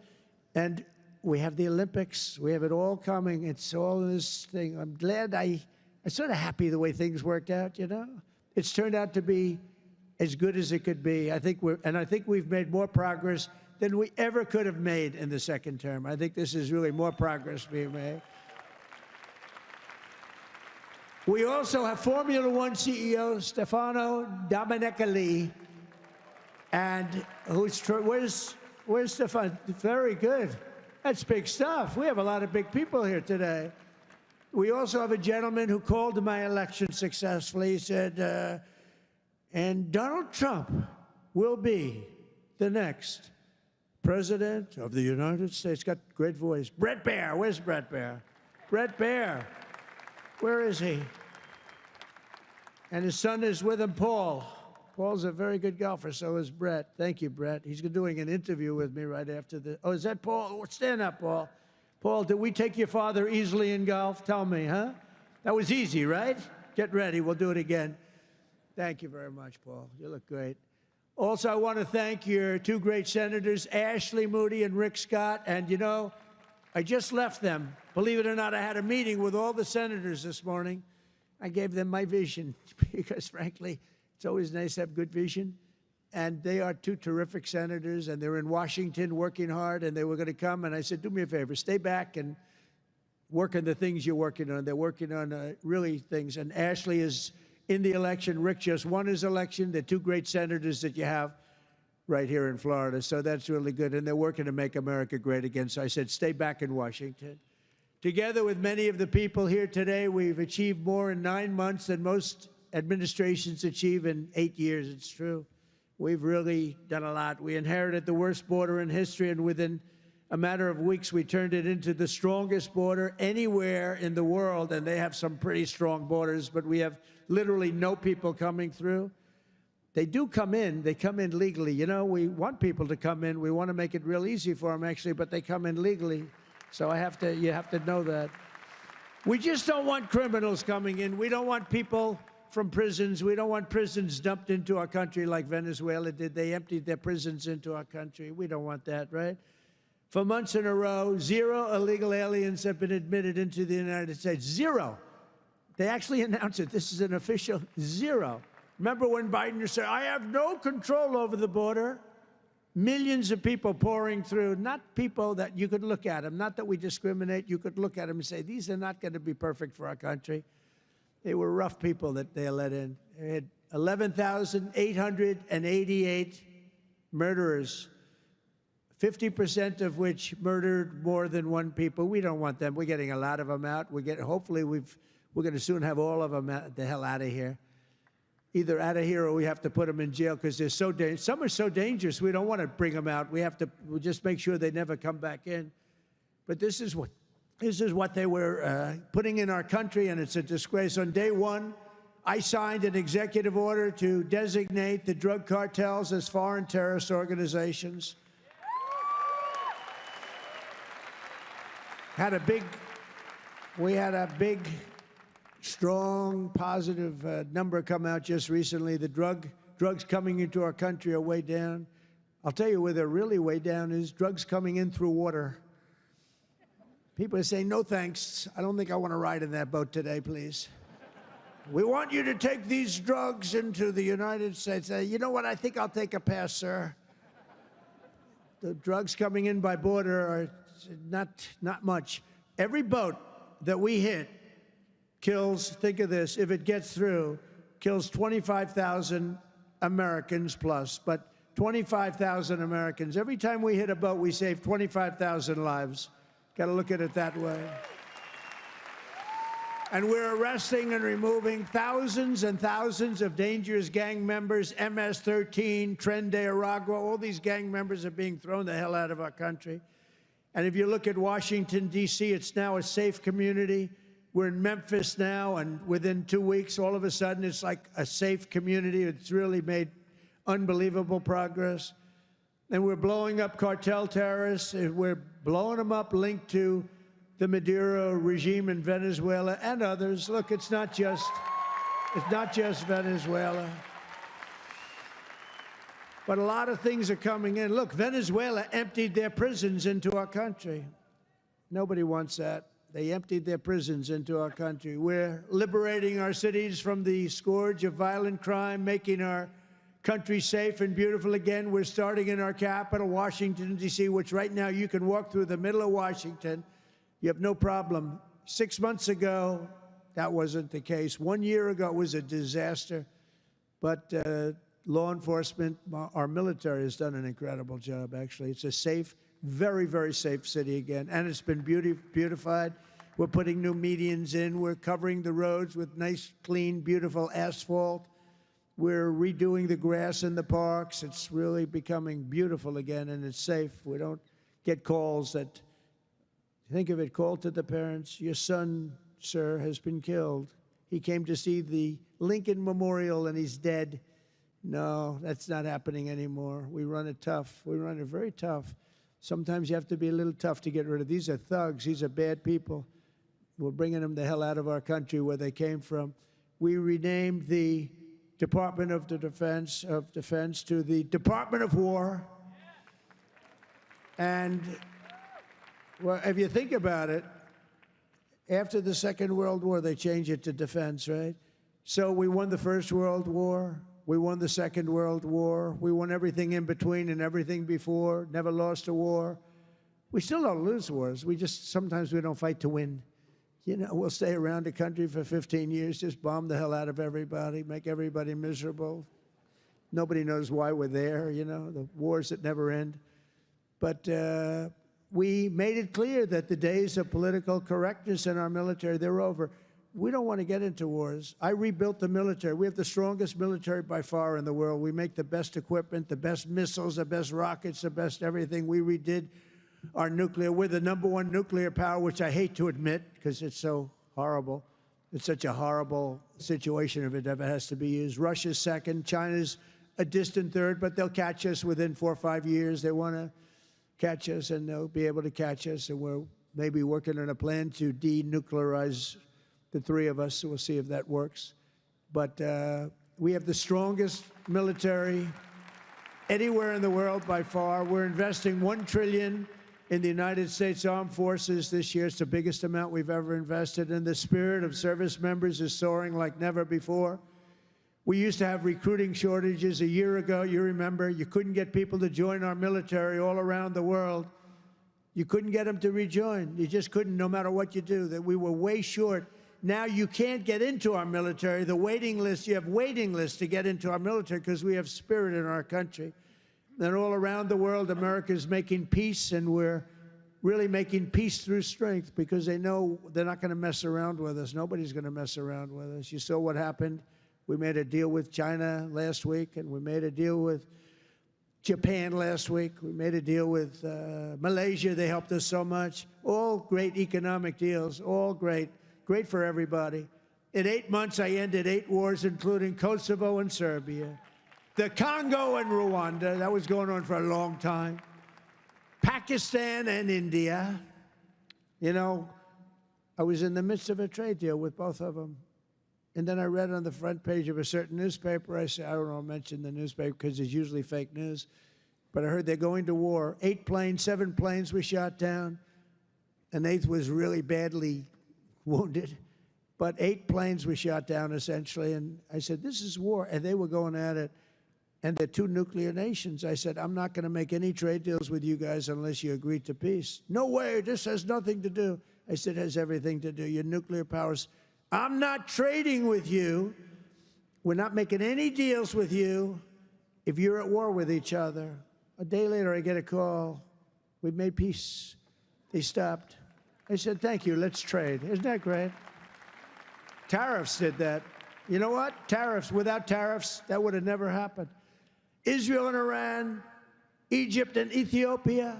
and we have the Olympics. We have it all coming. It's all this thing. I'm glad I'm sort of happy the way things worked out, you know? It's turned out to be as good as it could be. I think we've made more progress than we ever could have made in the second term. I think this is really more progress being made. We also have Formula One CEO Stefano Domenicali, and where's Stefano? Very good. That's big stuff. We have a lot of big people here today. We also have a gentleman who called my election successfully. He said, and Donald Trump will be the next president of the United States. Got a great voice. Brett Baer. Where's Brett Baer? Brett Baer. Where is he? And his son is with him, Paul. Paul's a very good golfer, so is Brett. Thank you, Brett. He's doing an interview with me right after the... Oh, is that Paul? Stand up, Paul. Paul, did we take your father easily in golf? Tell me, huh? That was easy, right? Get ready. We'll do it again. Thank you very much, Paul. You look great. Also, I want to thank your two great senators, Ashley Moody and Rick Scott. And, you know, I just left them. Believe it or not, I had a meeting with all the senators this morning. I gave them my vision because, frankly, it's always nice to have good vision. And they are two terrific senators, and they're in Washington working hard, and they were going to come. And I said, do me a favor, stay back and work on the things you're working on. They're working on really things. And Ashley is in the election. Rick just won his election. They're two great senators that you have right here in Florida. So that's really good. And they're working to make America great again. So I said, stay back in Washington. Together with many of the people here today, we've achieved more in 9 months than most administrations achieve in 8 years. It's true. We've really done a lot. We inherited the worst border in history, and within a matter of weeks, we turned it into the strongest border anywhere in the world, and they have some pretty strong borders, but we have literally no people coming through. They do come in. They come in legally. You know, we want people to come in. We want to make it real easy for them, actually, but they come in legally. So you have to know that. We just don't want criminals coming in. We don't want people from prisons. We don't want prisons dumped into our country like Venezuela did. They emptied their prisons into our country. We don't want that, right? For months in a row, 0 illegal aliens have been admitted into the United States. 0. They actually announced it. This is an official 0. Remember when Biden said, I have no control over the border? Millions of people pouring through, not people that you could look at them, not that we discriminate. You could look at them and say, these are not going to be perfect for our country. They were rough people that they let in. They had 11,888 murderers, 50% of which murdered more than one people. We don't want them. We're getting a lot of them out. Hopefully, we're going to soon have all of them the hell out of here. Either out of here or we have to put them in jail because they're so dangerous. Some are so dangerous, we don't want to bring them out. We'll just make sure they never come back in. But this is what they were putting in our country, and it's a disgrace. On day one, I signed an executive order to designate the drug cartels as foreign terrorist organizations. We had a big, strong, positive number come out just recently. The drugs coming into our country are way down. I'll tell you where they're really way down is drugs coming in through water. People are saying, no thanks. I don't think I want to ride in that boat today, please. We want you to take these drugs into the United States. You know what? I think I'll take a pass, sir. The drugs coming in by border are not much. Every boat that we hit kills, think of this, if it gets through, kills 25,000 Americans plus, but 25,000 Americans. Every time we hit a boat, we save 25,000 lives. Got to look at it that way. And we're arresting and removing thousands and thousands of dangerous gang members, MS-13, Tren de Aragua, all these gang members are being thrown the hell out of our country. And if you look at Washington, D.C., it's now a safe community. We're in Memphis now, and within 2 weeks, all of a sudden, it's like a safe community. It's really made unbelievable progress. And we're blowing up cartel terrorists. We're blowing them up linked to the Maduro regime in Venezuela and others. Look, it's not just Venezuela. But a lot of things are coming in. Look, Venezuela emptied their prisons into our country. Nobody wants that. They emptied their prisons into our country. We're liberating our cities from the scourge of violent crime, making our country safe and beautiful again. We're starting in our capital, Washington, D.C., which right now you can walk through the middle of Washington. You have no problem. 6 months ago, that wasn't the case. 1 year ago, it was a disaster. But law enforcement, our military has done an incredible job, actually. It's a safe, very, very safe city again. And it's been beautified. We're putting new medians in. We're covering the roads with nice, clean, beautiful asphalt. We're redoing the grass in the parks. It's really becoming beautiful again, and it's safe. We don't get calls that, think of it, call to the parents, your son, sir, has been killed. He came to see the Lincoln Memorial, and he's dead. No, that's not happening anymore. We run it tough. We run it very tough. Sometimes you have to be a little tough to get rid of. These are thugs. These are bad people. We're bringing them the hell out of our country where they came from. We renamed the Department of Defense to the Department of War. And well, if you think about it, after the Second World War, they changed it to defense, right? So we won the First World War. We won the Second World War. We won everything in between and everything before, never lost a war. We still don't lose wars. Sometimes we don't fight to win. You know, we'll stay around the country for 15 years, just bomb the hell out of everybody, make everybody miserable. Nobody knows why we're there, you know, the wars that never end. But we made it clear that the days of political correctness in our military, they're over. We don't want to get into wars. I rebuilt the military. We have the strongest military by far in the world. We make the best equipment, the best missiles, the best rockets, the best everything. We redid our nuclear. We're the #1 nuclear power, which I hate to admit because it's so horrible. It's such a horrible situation if it ever has to be used. Russia's second. China's a distant third, but they'll catch us within 4 or 5 years. They want to catch us, and they'll be able to catch us. And we're maybe working on a plan to denuclearize the three of us, so we'll see if that works. But we have the strongest military anywhere in the world by far. We're investing $1 trillion in the United States Armed Forces this year. It's the biggest amount we've ever invested, and the spirit of service members is soaring like never before. We used to have recruiting shortages a year ago. You remember, you couldn't get people to join our military all around the world. You couldn't get them to rejoin. You just couldn't, no matter what you do. That we were way short. Now you can't get into our military. The waiting list, you have waiting lists to get into our military because we have spirit in our country. And all around the world, America is making peace, and we're really making peace through strength because they know they're not going to mess around with us. Nobody's going to mess around with us. You saw what happened. We made a deal with China last week, and we made a deal with Japan last week. We made a deal with Malaysia. They helped us so much. All great economic deals, all great. Great for everybody. In 8 months, I ended 8 wars, including Kosovo and Serbia, the Congo and Rwanda. That was going on for a long time. Pakistan and India. You know, I was in the midst of a trade deal with both of them. And then I read on the front page of a certain newspaper, I said, I don't want to mention the newspaper because it's usually fake news, but I heard they're going to war. 7 planes were shot down. An 8th was really badly wounded, but 8 planes were shot down essentially. And I said, this is war. And they were going at it. And they're 2 nuclear nations. I said, I'm not going to make any trade deals with you guys unless you agree to peace. No way, this has nothing to do. I said, it has everything to do. Your nuclear powers. I'm not trading with you. We're not making any deals with you if you're at war with each other. A day later, I get a call. We've made peace. They stopped. I said, thank you, let's trade. Isn't that great? Tariffs did that. You know what? Tariffs. Without tariffs, that would have never happened. Israel and Iran, Egypt and Ethiopia,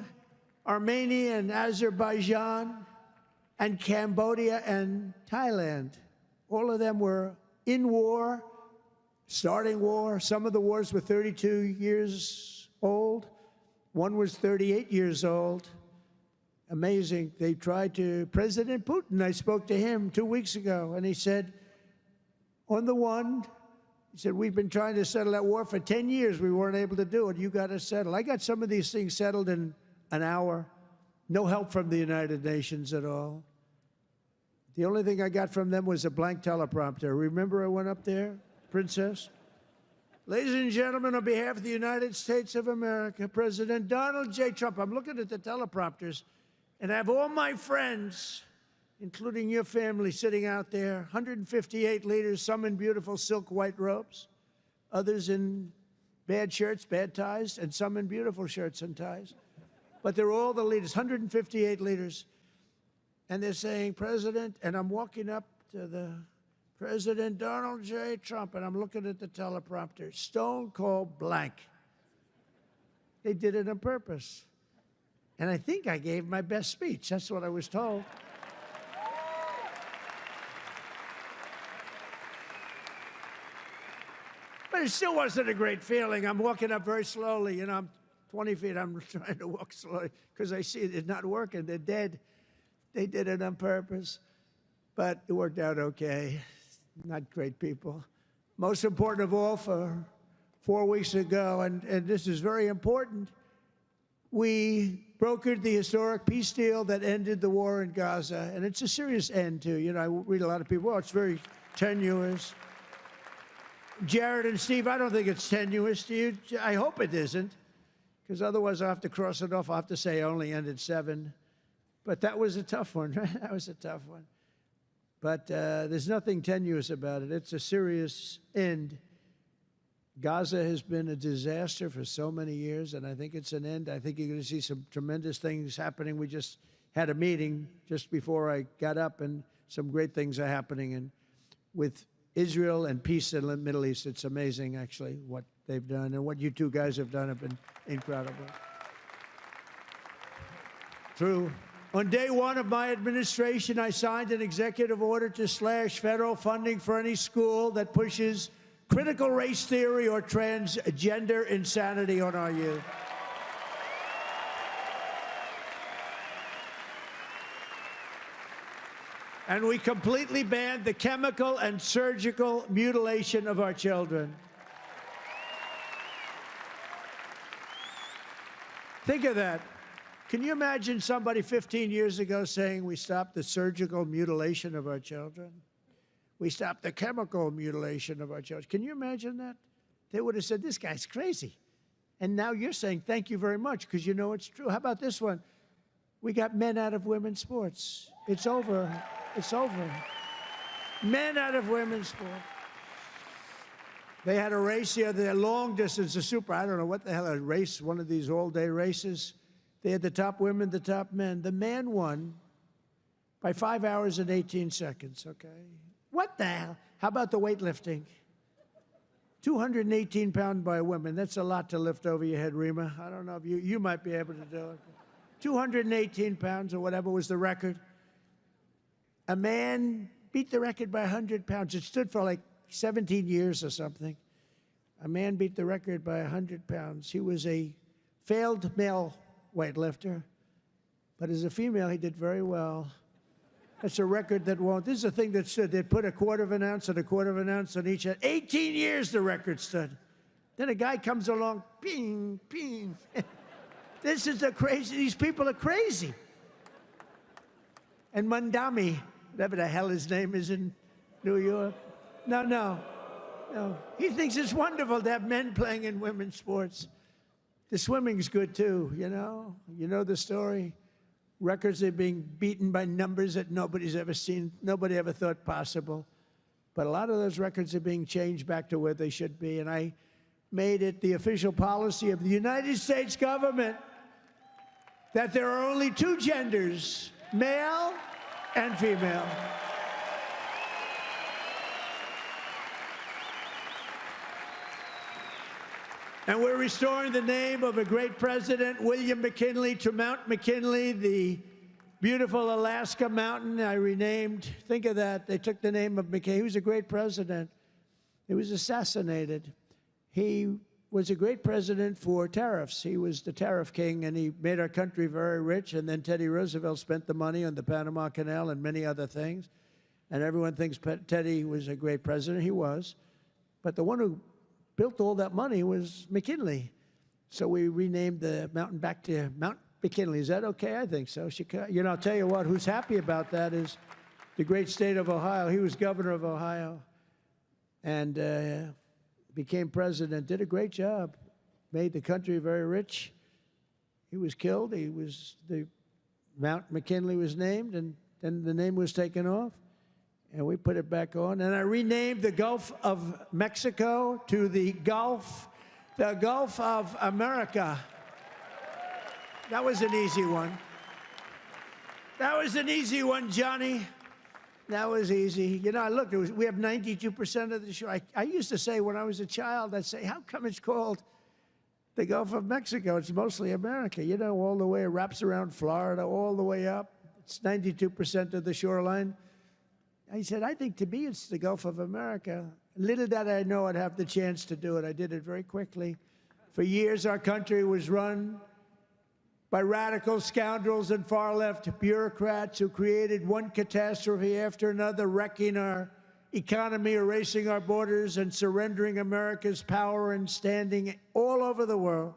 Armenia and Azerbaijan, and Cambodia and Thailand. All of them were in war, starting war. Some of the wars were 32 years old. One was 38 years old. Amazing. They tried to, President Putin, I spoke to him 2 weeks ago, and he said, on the one, He said, we've been trying to settle that war for 10 years. We weren't able to do it. You got to settle. I got some of these things settled in an hour. No help from the United Nations at all. The only thing I got from them was a blank teleprompter. Remember I went up there, Princess? Ladies and gentlemen, on behalf of the United States of America, President Donald J. Trump, I'm looking at the teleprompters, and I have all my friends, including your family, sitting out there, 158 leaders, some in beautiful silk white robes, others in bad shirts, bad ties, and some in beautiful shirts and ties. But they're all the leaders, 158 leaders. And they're saying, President, and I'm walking up to the President Donald J. Trump, and I'm looking at the teleprompter, stone cold blank. They did it on purpose. And I think I gave my best speech. That's what I was told. But it still wasn't a great feeling. I'm walking up very slowly. You know, I'm 20 feet. I'm trying to walk slowly because I see it's not working. They're dead. They did it on purpose. But it worked out okay. Not great people. Most important of all, for 4 weeks ago, and this is very important, we brokered the historic peace deal that ended the war in Gaza. And it's a serious end, too. You know, I read a lot of people, oh, it's very tenuous. Jared and Steve, I don't think it's tenuous. Do you? I hope it isn't, because otherwise I'll have to cross it off. I'll have to say only ended 7. But that was a tough one, right? That was a tough one. But there's nothing tenuous about it. It's a serious end. Gaza has been a disaster for so many years, and I think it's an end. I think you're going to see some tremendous things happening. We just had a meeting just before I got up, and some great things are happening. And with Israel and peace in the Middle East, it's amazing, actually, what they've done. And what you two guys have done have been incredible. True. On day 1 of my administration, I signed an executive order to slash federal funding for any school that pushes critical race theory or transgender insanity on our youth. And we completely banned the chemical and surgical mutilation of our children. Think of that. Can you imagine somebody 15 years ago saying we stopped the surgical mutilation of our children? We stopped the chemical mutilation of our children. Can you imagine that? They would have said, this guy's crazy. And now you're saying, thank you very much, because you know it's true. How about this one? We got men out of women's sports. It's over. It's over. Men out of women's sports. They had a race the other day, long distance, a super, I don't know what the hell, a race, one of these all-day races. They had the top women, the top men. The man won by 5 hours and 18 seconds, okay? What the hell? How about the weightlifting? 218 pounds by women. That's a lot to lift over your head, Rima. I don't know if you might be able to do it. 218 pounds or whatever was the record. A man beat the record by 100 pounds. It stood for like 17 years or something. A man beat the record by 100 pounds. He was a failed male weightlifter, but as a female, he did very well. That's a record that won't. This is a thing that stood. They'd put a quarter of an ounce and a quarter of an ounce on each end. 18 years the record stood. Then a guy comes along, ping, ping. This is the crazy. These people are crazy. And Mandami, whatever the hell his name is in New York. No. He thinks it's wonderful to have men playing in women's sports. The swimming's good, too, you know? You know the story? Records are being beaten by numbers that nobody's ever seen, nobody ever thought possible. But a lot of those records are being changed back to where they should be, and I made it the official policy of the United States government that there are only 2 genders, male and female. And we're restoring the name of a great president, William McKinley, to Mount McKinley, the beautiful Alaska mountain I renamed. Think of that. They took the name of McKinley. He was a great president. He was assassinated. He was a great president for tariffs. He was the tariff king, and he made our country very rich. And then Teddy Roosevelt spent the money on the Panama Canal and many other things. And everyone thinks Teddy was a great president. He was. But the one who built all that money was McKinley. So we renamed the mountain back to Mount McKinley. Is that okay? I think so. You know, I'll tell you what, who's happy about that is the great state of Ohio. He was governor of Ohio and became president, did a great job, made the country very rich. He was killed. Mount McKinley was named, and then the name was taken off, and we put it back on. And I renamed the Gulf of Mexico to the Gulf of America. That was an easy one. That was an easy one, Johnny. That was easy. You know, I looked, we have 92% of the shore. I used to say when I was a child, I'd say, how come it's called the Gulf of Mexico? It's mostly America. You know, all the way, it wraps around Florida, all the way up. It's 92% of the shoreline. I said, I think to me it's the Gulf of America. Little did I know I'd have the chance to do it. I did it very quickly. For years, our country was run by radical scoundrels and far-left bureaucrats who created one catastrophe after another, wrecking our economy, erasing our borders, and surrendering America's power and standing all over the world.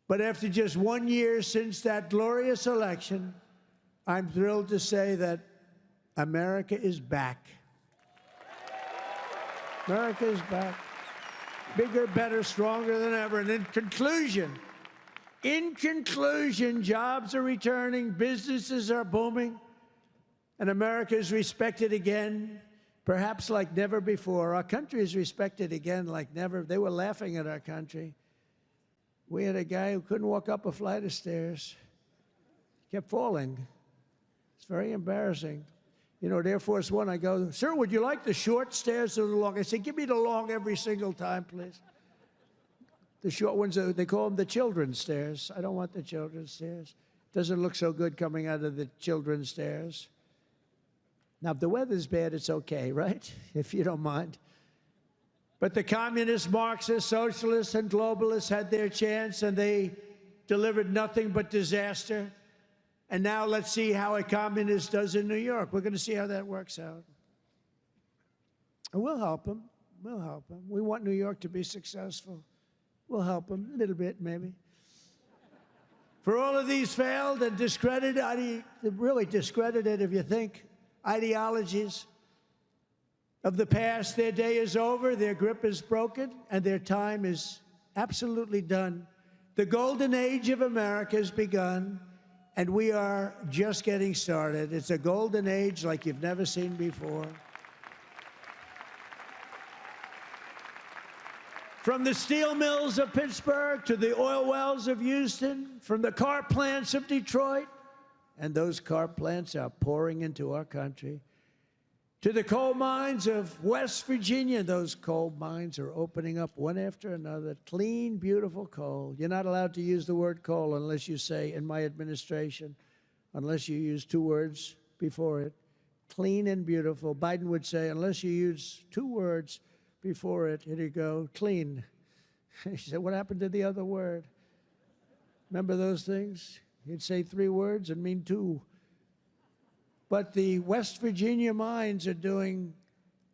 But after just 1 year since that glorious election, I'm thrilled to say that America is back. America is back. Bigger, better, stronger than ever. And in conclusion, jobs are returning, businesses are booming, and America is respected again, perhaps like never before. Our country is respected again like never. They were laughing at our country. We had a guy who couldn't walk up a flight of stairs. Kept falling. It's very embarrassing. You know, at Air Force One, I go, sir, would you like the short stairs or the long? I say, give me the long every single time, please. The short ones, they call them the children's stairs. I don't want the children's stairs. Doesn't look so good coming out of the children's stairs. Now, if the weather's bad, it's okay, right? If you don't mind. But the communists, Marxists, socialists, and globalists had their chance, and they delivered nothing but disaster. And now let's see how a communist does in New York. We're going to see how that works out. And we'll help them. We'll help them. We want New York to be successful. We'll help them a little bit, maybe. For all of these failed and discredited, really discredited, if you think, ideologies of the past, their day is over, their grip is broken, and their time is absolutely done. The golden age of America has begun, and we are just getting started. It's a golden age like you've never seen before. From the steel mills of Pittsburgh to the oil wells of Houston, from the car plants of Detroit, and those car plants are pouring into our country, to the coal mines of West Virginia. Those coal mines are opening up one after another. Clean, beautiful coal. You're not allowed to use the word coal unless you say, in my administration, unless you use 2 words before it. Clean and beautiful. Biden would say, unless you use 2 words before it, here you go, clean. He said, what happened to the other word? Remember those things? He'd say 3 words and mean 2. But the West Virginia mines are doing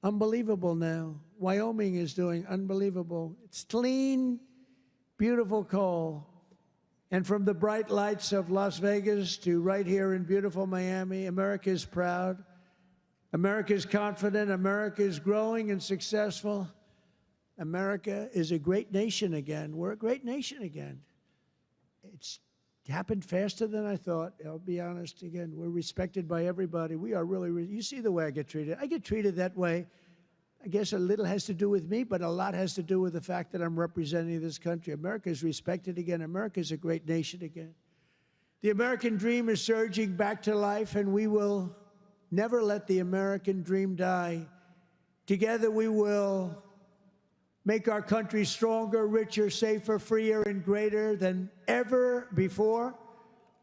unbelievable now. Wyoming is doing unbelievable. It's clean, beautiful coal. And from the bright lights of Las Vegas to right here in beautiful Miami, America is proud. America is confident. America is growing and successful. America is a great nation again. We're a great nation again. It's happened faster than I thought. I'll be honest again. We're respected by everybody. We are really, you see the way I get treated. I get treated that way. I guess a little has to do with me, but a lot has to do with the fact that I'm representing this country. America is respected again. America is a great nation again. The American dream is surging back to life, and we will never let the American dream die. Together we will make our country stronger, richer, safer, freer, and greater than ever before.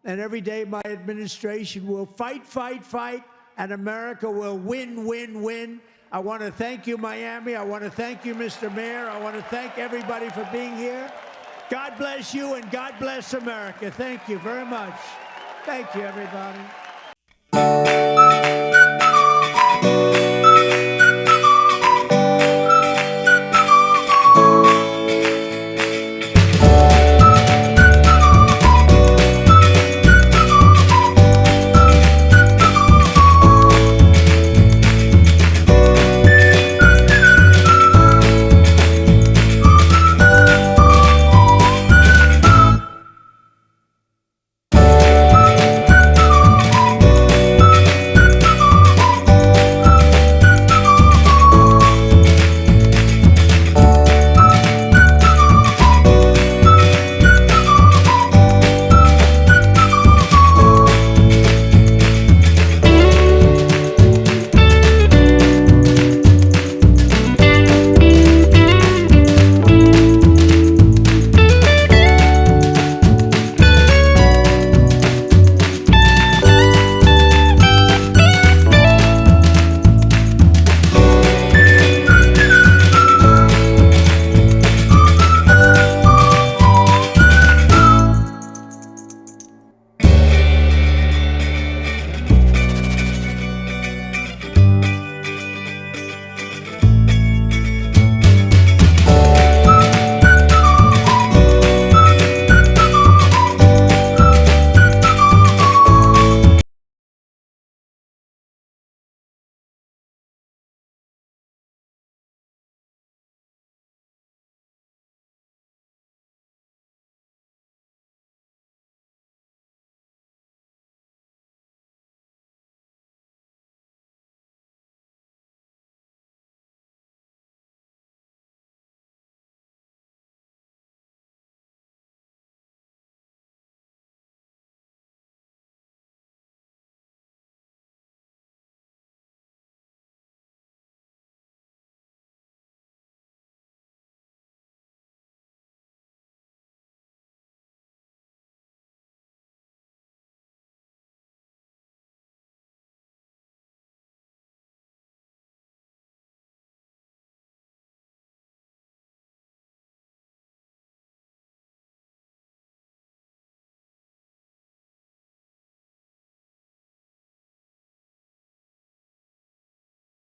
And every day my administration will fight, fight, fight, and America will win, win, win. I want to thank you, Miami. I want to thank you, Mr. Mayor. I want to thank everybody for being here. God bless you, and God bless America. Thank you very much. Thank you, everybody.